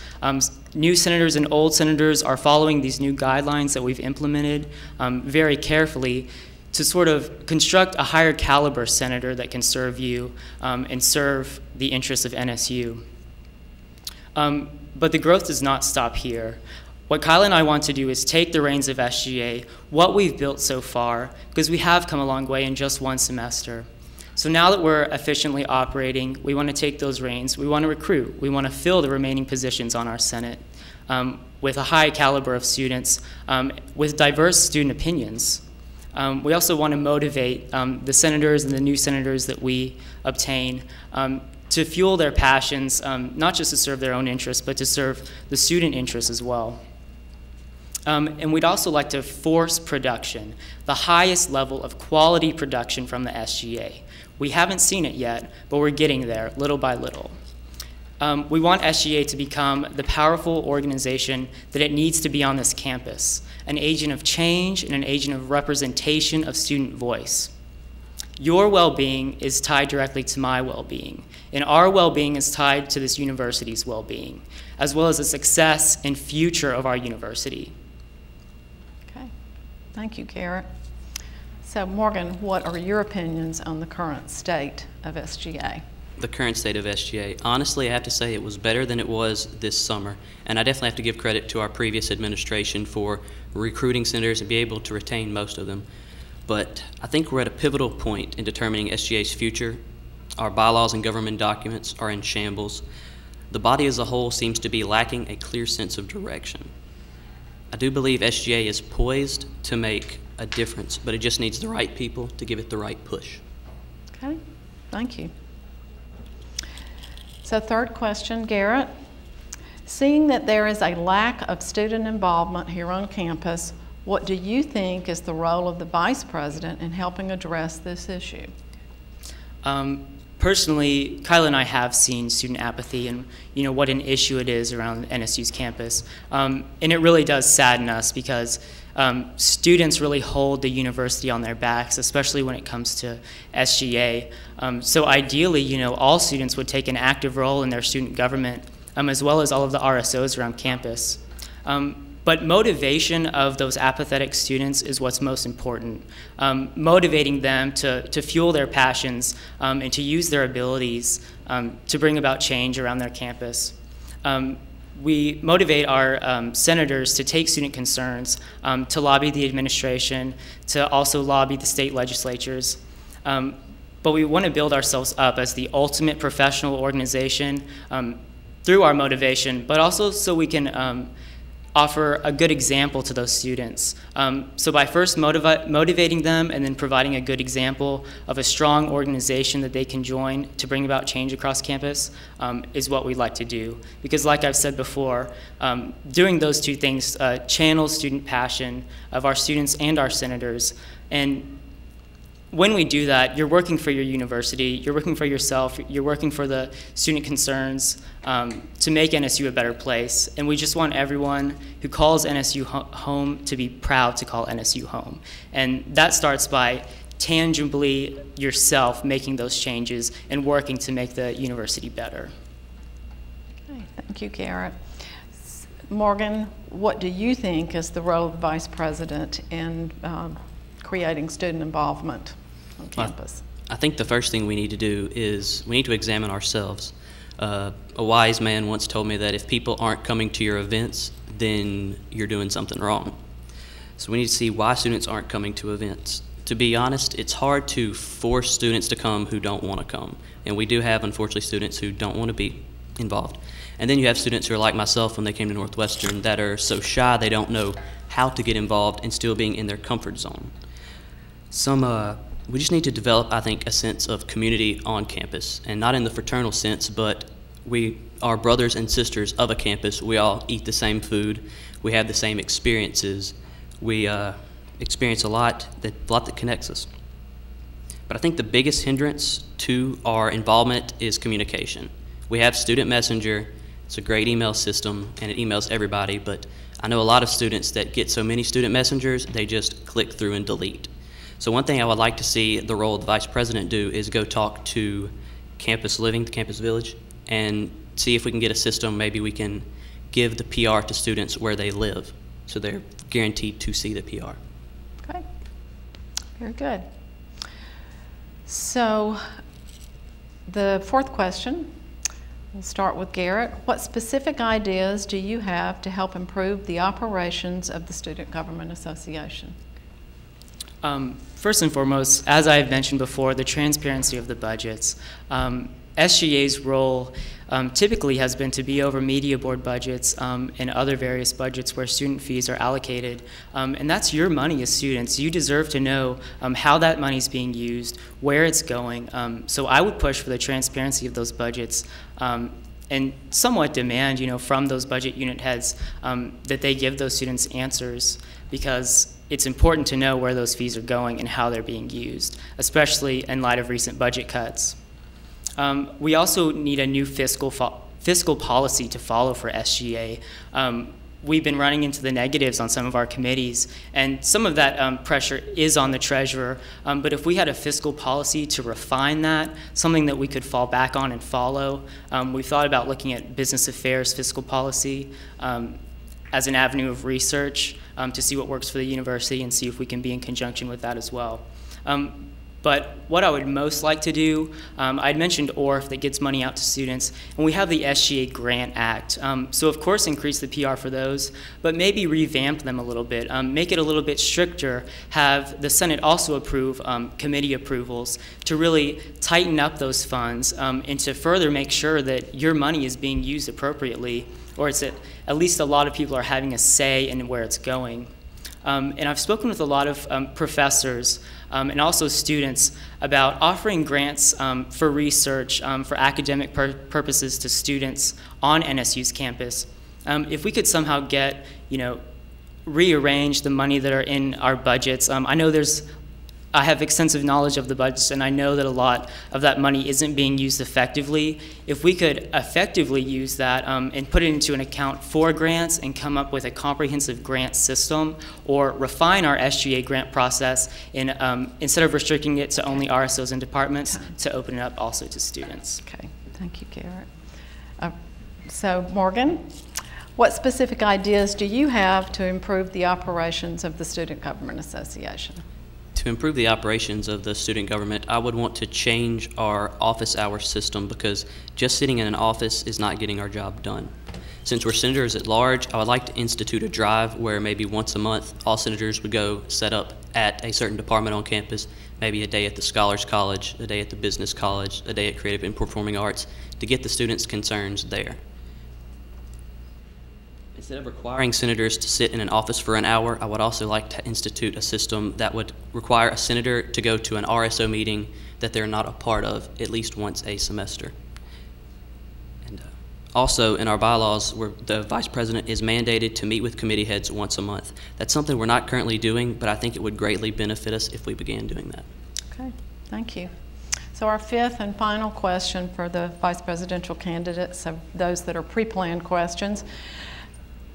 New senators and old senators are following these new guidelines that we've implemented very carefully to sort of construct a higher caliber senator that can serve you and serve the interests of NSU. But the growth does not stop here. What Kyla and I want to do is take the reins of SGA, what we've built so far, because we have come a long way in just one semester. So now that we're efficiently operating, we want to take those reins. We want to recruit. We want to fill the remaining positions on our Senate with a high caliber of students, with diverse student opinions. We also want to motivate the senators and the new senators that we obtain to fuel their passions, not just to serve their own interests, but to serve the student interests as well. And we'd also like to force production, the highest level of quality production from the SGA. We haven't seen it yet, but we're getting there little by little. We want SGA to become the powerful organization that it needs to be on this campus, an agent of change and an agent of representation of student voice. Your well-being is tied directly to my well-being, and our well-being is tied to this university's well-being, as well as the success and future of our university. Okay, thank you, Garrett. So Morgan, what are your opinions on the current state of SGA? The current state of SGA. Honestly, I have to say it was better than it was this summer, and I definitely have to give credit to our previous administration for recruiting senators and be able to retain most of them. But I think we're at a pivotal point in determining SGA's future. Our bylaws and government documents are in shambles. The body as a whole seems to be lacking a clear sense of direction. I do believe SGA is poised to make a difference, but it just needs the right people to give it the right push. Okay, thank you. So third question, Garrett. Seeing that there is a lack of student involvement here on campus, what do you think is the role of the Vice President in helping address this issue? Personally, Kyla and I have seen student apathy and what an issue it is around NSU's campus. And it really does sadden us because students really hold the university on their backs, especially when it comes to SGA. So ideally, all students would take an active role in their student government, as well as all of the RSOs around campus. But motivation of those apathetic students is what's most important. Motivating them to fuel their passions and to use their abilities to bring about change around their campus. We motivate our senators to take student concerns, to lobby the administration, to also lobby the state legislatures. But we want to build ourselves up as the ultimate professional organization through our motivation, but also so we can offer a good example to those students. So by first motivating them and then providing a good example of a strong organization that they can join to bring about change across campus is what we'd like to do. Because like I've said before, doing those two things channels student passion of our students and our senators. And when we do that, you're working for your university, you're working for yourself, you're working for the student concerns to make NSU a better place. And we just want everyone who calls NSU home to be proud to call NSU home. And that starts by tangibly yourself making those changes and working to make the university better. Okay, thank you, Garrett. Morgan, what do you think is the role of the Vice President in creating student involvement on campus? I think the first thing we need to do is we need to examine ourselves. A wise man once told me that if people aren't coming to your events, then you're doing something wrong. So we need to see why students aren't coming to events. To be honest, it's hard to force students to come who don't want to come. And we do have, unfortunately, students who don't want to be involved. And then you have students who are like myself when they came to Northwestern that are so shy they don't know how to get involved and still being in their comfort zone. We just need to develop, I think, a sense of community on campus, and not in the fraternal sense, but we are brothers and sisters of a campus. We all eat the same food. We have the same experiences. We experience a lot that connects us. But I think the biggest hindrance to our involvement is communication. We have Student Messenger. It's a great email system, and it emails everybody, but I know a lot of students that get so many student messengers, they just click through and delete. So one thing I would like to see the role of the Vice President do is go talk to Campus Living, the Campus Village, and see if we can get a system. Maybe we can give the PR to students where they live, so they're guaranteed to see the PR. Okay, very good. So the fourth question, we'll start with Garrett. What specific ideas do you have to help improve the operations of the Student Government Association? First and foremost, as I've mentioned before, the transparency of the budgets. SGA's role typically has been to be over media board budgets and other various budgets where student fees are allocated. And that's your money as students. You deserve to know how that money is being used, where it's going. So I would push for the transparency of those budgets and somewhat demand, from those budget unit heads that they give those students answers, because it's important to know where those fees are going and how they're being used, especially in light of recent budget cuts. We also need a new fiscal policy to follow for SGA. we've been running into the negatives on some of our committees, and some of that pressure is on the treasurer. But if we had a fiscal policy to refine that, something that we could fall back on and follow, we've thought about looking at business affairs fiscal policy as an avenue of research to see what works for the university and see if we can be in conjunction with that as well. But what I would most like to do, I'd mentioned ORF that gets money out to students, and we have the SGA Grant Act. So of course increase the PR for those, but maybe revamp them a little bit, make it a little bit stricter, have the Senate also approve committee approvals to really tighten up those funds and to further make sure that your money is being used appropriately, or it's at least a lot of people are having a say in where it's going. And I've spoken with a lot of professors and also students about offering grants for research, for academic purposes to students on NSU's campus. If we could somehow get, rearrange the money that are in our budgets. I have extensive knowledge of the budgets, and I know that a lot of that money isn't being used effectively. If we could effectively use that and put it into an account for grants and come up with a comprehensive grant system, or refine our SGA grant process in, instead of restricting it to only RSOs and departments, to open it up also to students. Okay, thank you, Garrett. So Morgan, what specific ideas do you have to improve the operations of the Student Government Association? To improve the operations of the student government, I would want to change our office hour system, because just sitting in an office is not getting our job done. Since we're senators at large, I would like to institute a drive where maybe once a month all senators would go set up at a certain department on campus, maybe a day at the Scholars College, a day at the Business College, a day at Creative and Performing Arts, to get the students' concerns there. Instead of requiring senators to sit in an office for an hour, I would also like to institute a system that would require a senator to go to an RSO meeting that they're not a part of at least once a semester. And also in our bylaws, where the vice president is mandated to meet with committee heads once a month. That's something we're not currently doing, but I think it would greatly benefit us if we began doing that. Okay, thank you. So our fifth and final question for the vice presidential candidates, so those that are pre-planned questions.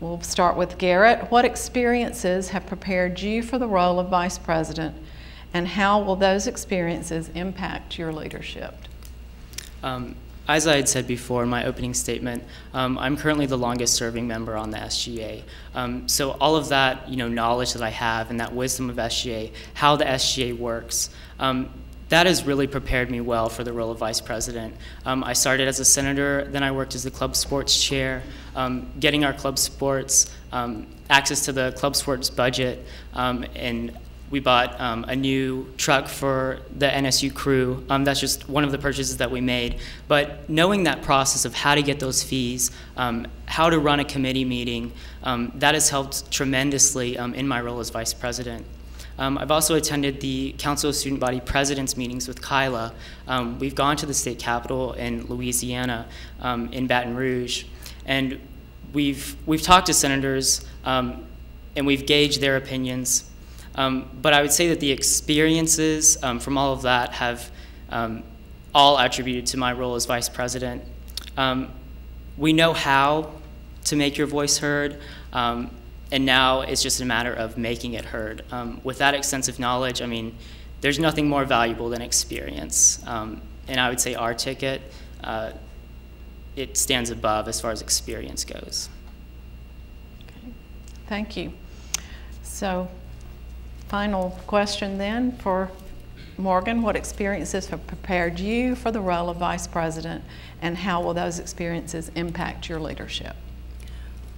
We'll start with Garrett. What experiences have prepared you for the role of vice president, and how will those experiences impact your leadership? As I had said before in my opening statement, I'm currently the longest serving member on the SGA. So all of that knowledge that I have and that wisdom of SGA, how the SGA works, that has really prepared me well for the role of vice president. I started as a senator, then I worked as the club sports chair, getting our club sports access to the club sports budget, and we bought a new truck for the NSU crew. That's just one of the purchases that we made. But knowing that process of how to get those fees, how to run a committee meeting, that has helped tremendously in my role as vice president. I've also attended the Council of Student Body Presidents meetings with Kyla. We've gone to the state capitol in Louisiana, in Baton Rouge, and we've talked to senators and we've gauged their opinions. But I would say that the experiences from all of that have all attributed to my role as vice president. We know how to make your voice heard. And now it's just a matter of making it heard. With that extensive knowledge, I mean, there's nothing more valuable than experience. And I would say our ticket, it stands above as far as experience goes. Okay. Thank you. So, final question then for Morgan. What experiences have prepared you for the role of vice president, and how will those experiences impact your leadership?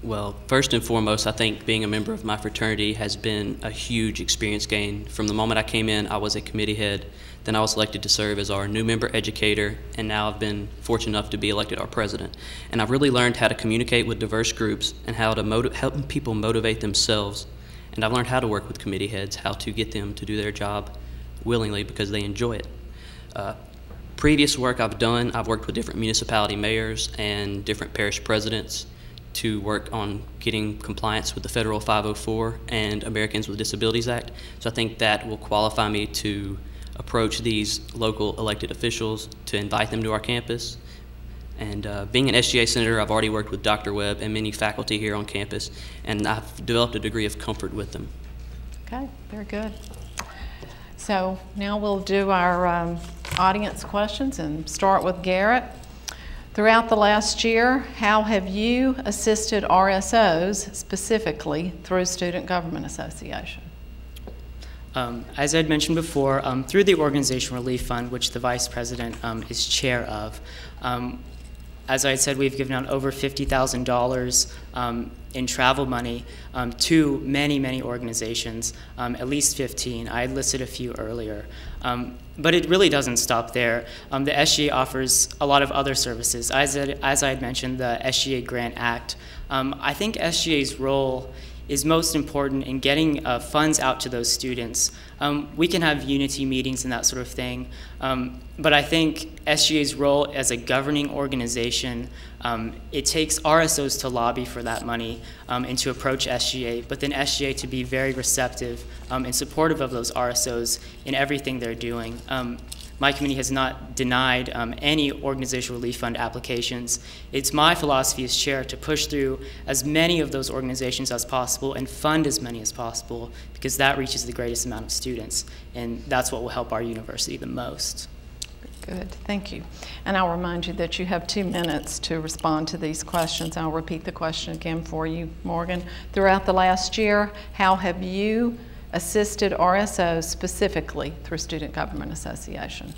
Well, first and foremost, I think being a member of my fraternity has been a huge experience gain. From the moment I came in, I was a committee head, then I was elected to serve as our new member educator, and now I've been fortunate enough to be elected our president. And I've really learned how to communicate with diverse groups and how to help people motivate themselves. And I've learned how to work with committee heads, how to get them to do their job willingly because they enjoy it. Previous work I've done, I've worked with different municipality mayors and different parish presidents to work on getting compliance with the Federal 504 and Americans with Disabilities Act. So I think that will qualify me to approach these local elected officials to invite them to our campus. And being an SGA senator, I've already worked with Dr. Webb and many faculty here on campus, and I've developed a degree of comfort with them. Okay, very good. So now we'll do our audience questions and start with Garrett. Throughout the last year, how have you assisted RSOs specifically through Student Government Association? As I'd mentioned before, through the Organization Relief Fund, which the Vice President is chair of, as I said, we've given out over $50,000 in travel money to many, many organizations, at least 15. I listed a few earlier. But it really doesn't stop there. The SGA offers a lot of other services. As I had mentioned, the SGA Grant Act. I think SGA's role is most important in getting funds out to those students. We can have unity meetings and that sort of thing, but I think SGA's role as a governing organization, it takes RSOs to lobby for that money and to approach SGA, but then SGA to be very receptive and supportive of those RSOs in everything they're doing. My committee has not denied any Organizational Relief Fund applications. It's my philosophy as chair to push through as many of those organizations as possible and fund as many as possible, because that reaches the greatest amount of students, and that's what will help our university the most. Good, thank you. And I'll remind you that you have 2 minutes to respond to these questions. I'll repeat the question again for you, Morgan. Throughout the last year, how have you assisted RSOs specifically through Student Government Association?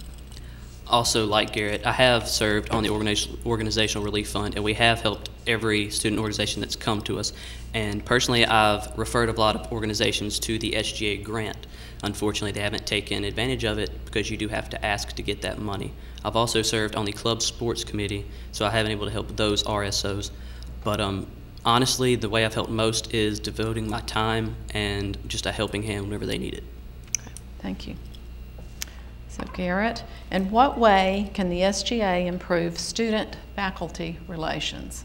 Also, like Garrett, I have served on the Organizational Relief Fund, and we have helped every student organization that's come to us. And personally, I've referred a lot of organizations to the SGA grant. Unfortunately, they haven't taken advantage of it because you do have to ask to get that money. I've also served on the club sports committee, so I haven't been able to help those RSOs. But honestly, the way I've helped most is devoting my time and just a helping hand whenever they need it. Okay, thank you. So Garrett, in what way can the SGA improve student-faculty relations?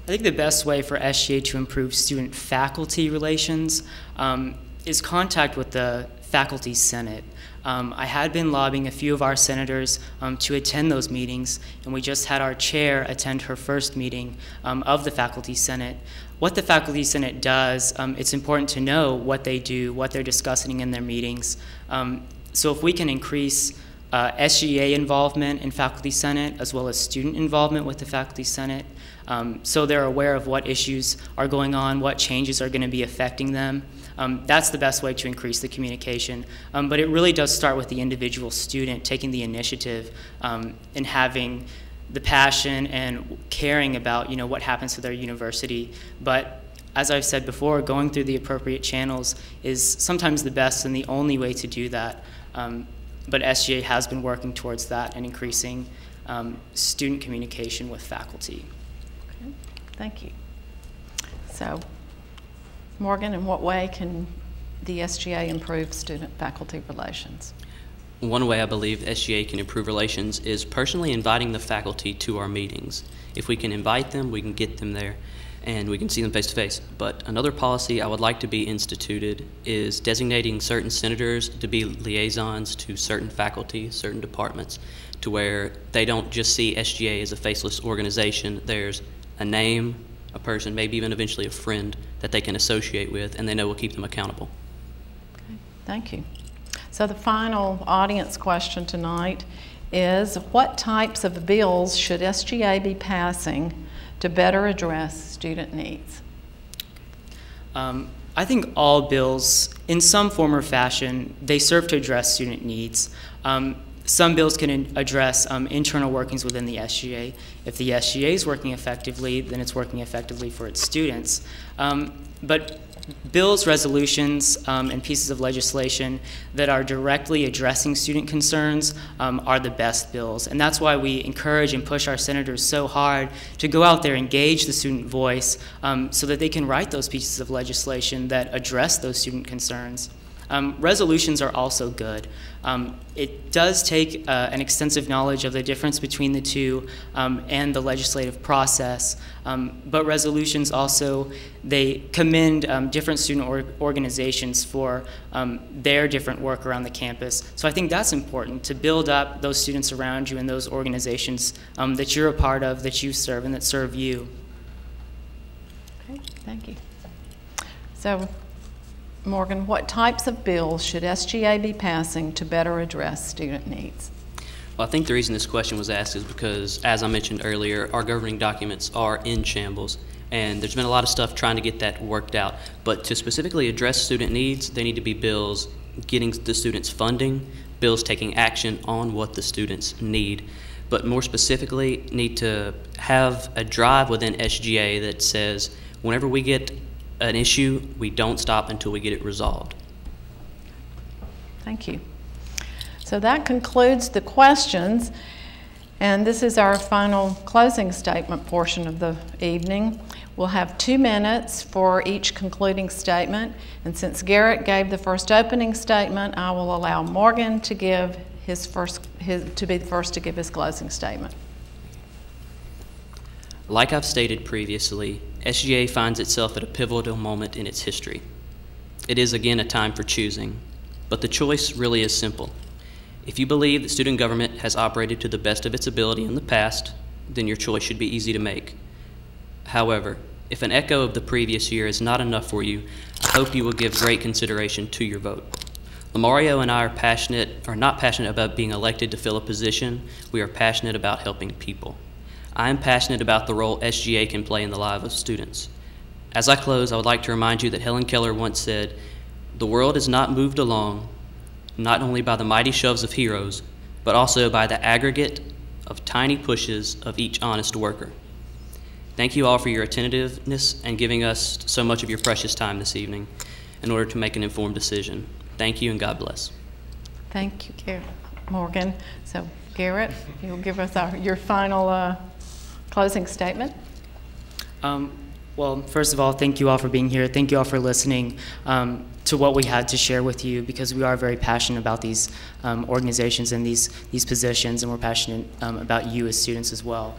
I think the best way for SGA to improve student-faculty relations is contact with the Faculty Senate. I had been lobbying a few of our senators to attend those meetings, and we just had our chair attend her first meeting of the Faculty Senate. What the Faculty Senate does, it's important to know what they do, what they're discussing in their meetings. So if we can increase SGA involvement in Faculty Senate as well as student involvement with the Faculty Senate, so they're aware of what issues are going on, what changes are going to be affecting them. That's the best way to increase the communication. But it really does start with the individual student taking the initiative and having the passion and caring about what happens to their university. But as I've said before, going through the appropriate channels is sometimes the best and the only way to do that. But SGA has been working towards that and increasing student communication with faculty. Okay, thank you. So, Morgan, in what way can the SGA improve student-faculty relations? One way I believe SGA can improve relations is personally inviting the faculty to our meetings. If we can invite them, we can get them there, and we can see them face to face. But another policy I would like to be instituted is designating certain senators to be liaisons to certain faculty, certain departments, to where they don't just see SGA as a faceless organization. There's a name, a person, maybe even eventually a friend that they can associate with, and they know will keep them accountable. Okay, thank you. So the final audience question tonight is, what types of bills should SGA be passing to better address student needs? I think all bills, in some form or fashion, they serve to address student needs. Some bills can address internal workings within the SGA. If the SGA is working effectively, then it's working effectively for its students. But bills, resolutions, and pieces of legislation that are directly addressing student concerns are the best bills. And that's why we encourage and push our senators so hard to go out there, engage the student voice so that they can write those pieces of legislation that address those student concerns. Resolutions are also good. It does take an extensive knowledge of the difference between the two and the legislative process, but resolutions also, they commend different student organizations for their different work around the campus. So I think that's important, to build up those students around you and those organizations that you're a part of, that you serve, and that serve you. Okay, thank you. So, Morgan, what types of bills should SGA be passing to better address student needs? Well, I think the reason this question was asked is because, as I mentioned earlier, our governing documents are in shambles, and there's been a lot of stuff trying to get that worked out. But to specifically address student needs, they need to be bills getting the students funding, bills taking action on what the students need, but more specifically need to have a drive within SGA that says whenever we get an issue, we don't stop until we get it resolved. Thank you. So that concludes the questions, and this is our final closing statement portion of the evening. We'll have 2 minutes for each concluding statement, and since Garrett gave the first opening statement, I will allow Morgan to give be the first to give his closing statement. Like I've stated previously, SGA finds itself at a pivotal moment in its history. It is again a time for choosing, but the choice really is simple. If you believe that student government has operated to the best of its ability in the past, then your choice should be easy to make. However, if an echo of the previous year is not enough for you, I hope you will give great consideration to your vote. Lamario and I are not passionate about being elected to fill a position. We are passionate about helping people. I am passionate about the role SGA can play in the lives of students. As I close, I would like to remind you that Helen Keller once said, "The world is not moved along, not only by the mighty shoves of heroes, but also by the aggregate of tiny pushes of each honest worker." Thank you all for your attentiveness and giving us so much of your precious time this evening in order to make an informed decision. Thank you and God bless. Thank you, Garrett. Morgan. So, Garrett, you'll give us your final closing statement. Well, first of all, thank you all for being here. Thank you all for listening to what we had to share with you, because we are very passionate about these organizations and these positions, and we're passionate about you as students as well.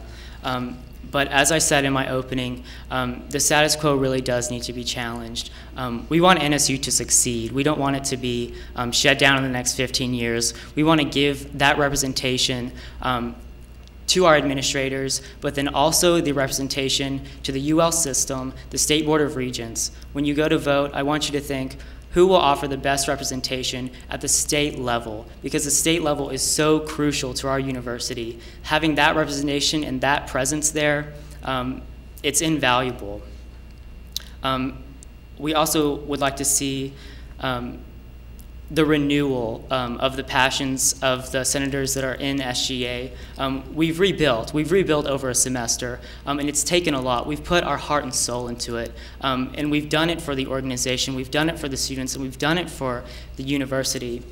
But as I said in my opening, the status quo really does need to be challenged. We want NSU to succeed. We don't want it to be shut down in the next 15 years. We want to give that representation to our administrators, but then also the representation to the UL system, the State Board of Regents. When you go to vote, I want you to think, who will offer the best representation at the state level? Because the state level is so crucial to our university. Having that representation and that presence there, it's invaluable. We also would like to see the renewal of the passions of the senators that are in SGA. We've rebuilt over a semester, and it's taken a lot. We've put our heart and soul into it, and we've done it for the organization, we've done it for the students, and we've done it for the university.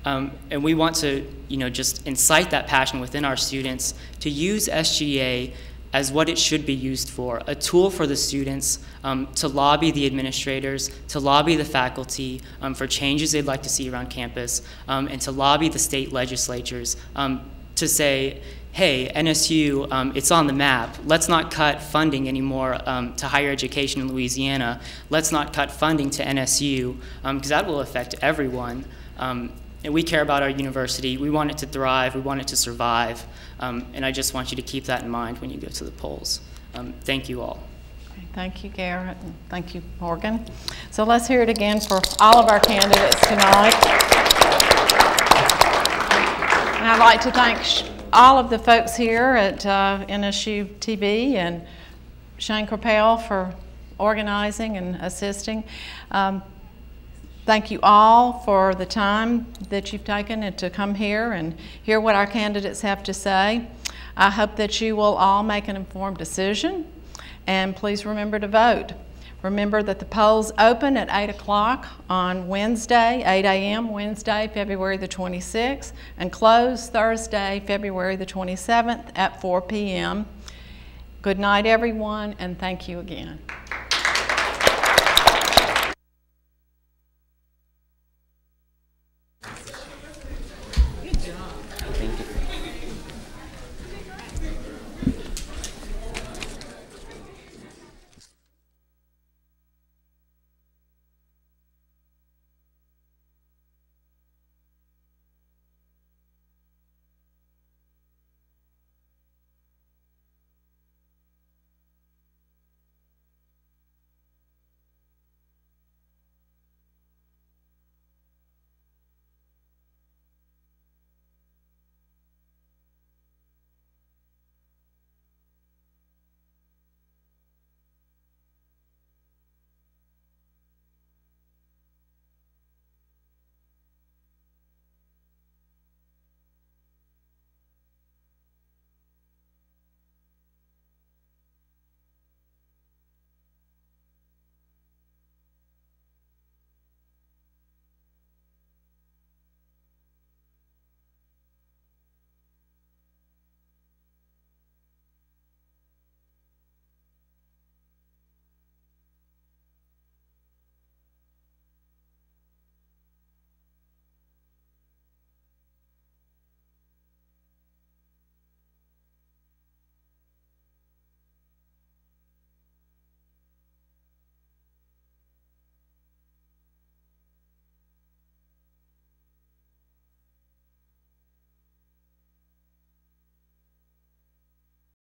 And we want to, just incite that passion within our students to use SGA as what it should be used for, a tool for the students to lobby the administrators, to lobby the faculty for changes they'd like to see around campus, and to lobby the state legislatures to say, hey, NSU, it's on the map. Let's not cut funding anymore to higher education in Louisiana. Let's not cut funding to NSU, because that will affect everyone. And we care about our university. We want it to thrive. We want it to survive. And I just want you to keep that in mind when you go to the polls. Thank you all. Okay, thank you, Garrett, and thank you, Morgan. So let's hear it again for all of our candidates tonight. And I'd like to thank all of the folks here at NSU TV and Shane Corpel for organizing and assisting. Thank you all for the time that you've taken to come here and hear what our candidates have to say. I hope that you will all make an informed decision, and please remember to vote. Remember that the polls open at 8 o'clock on Wednesday, 8 a.m. Wednesday, February the 26th, and close Thursday, February the 27th at 4 p.m. Good night, everyone, and thank you again.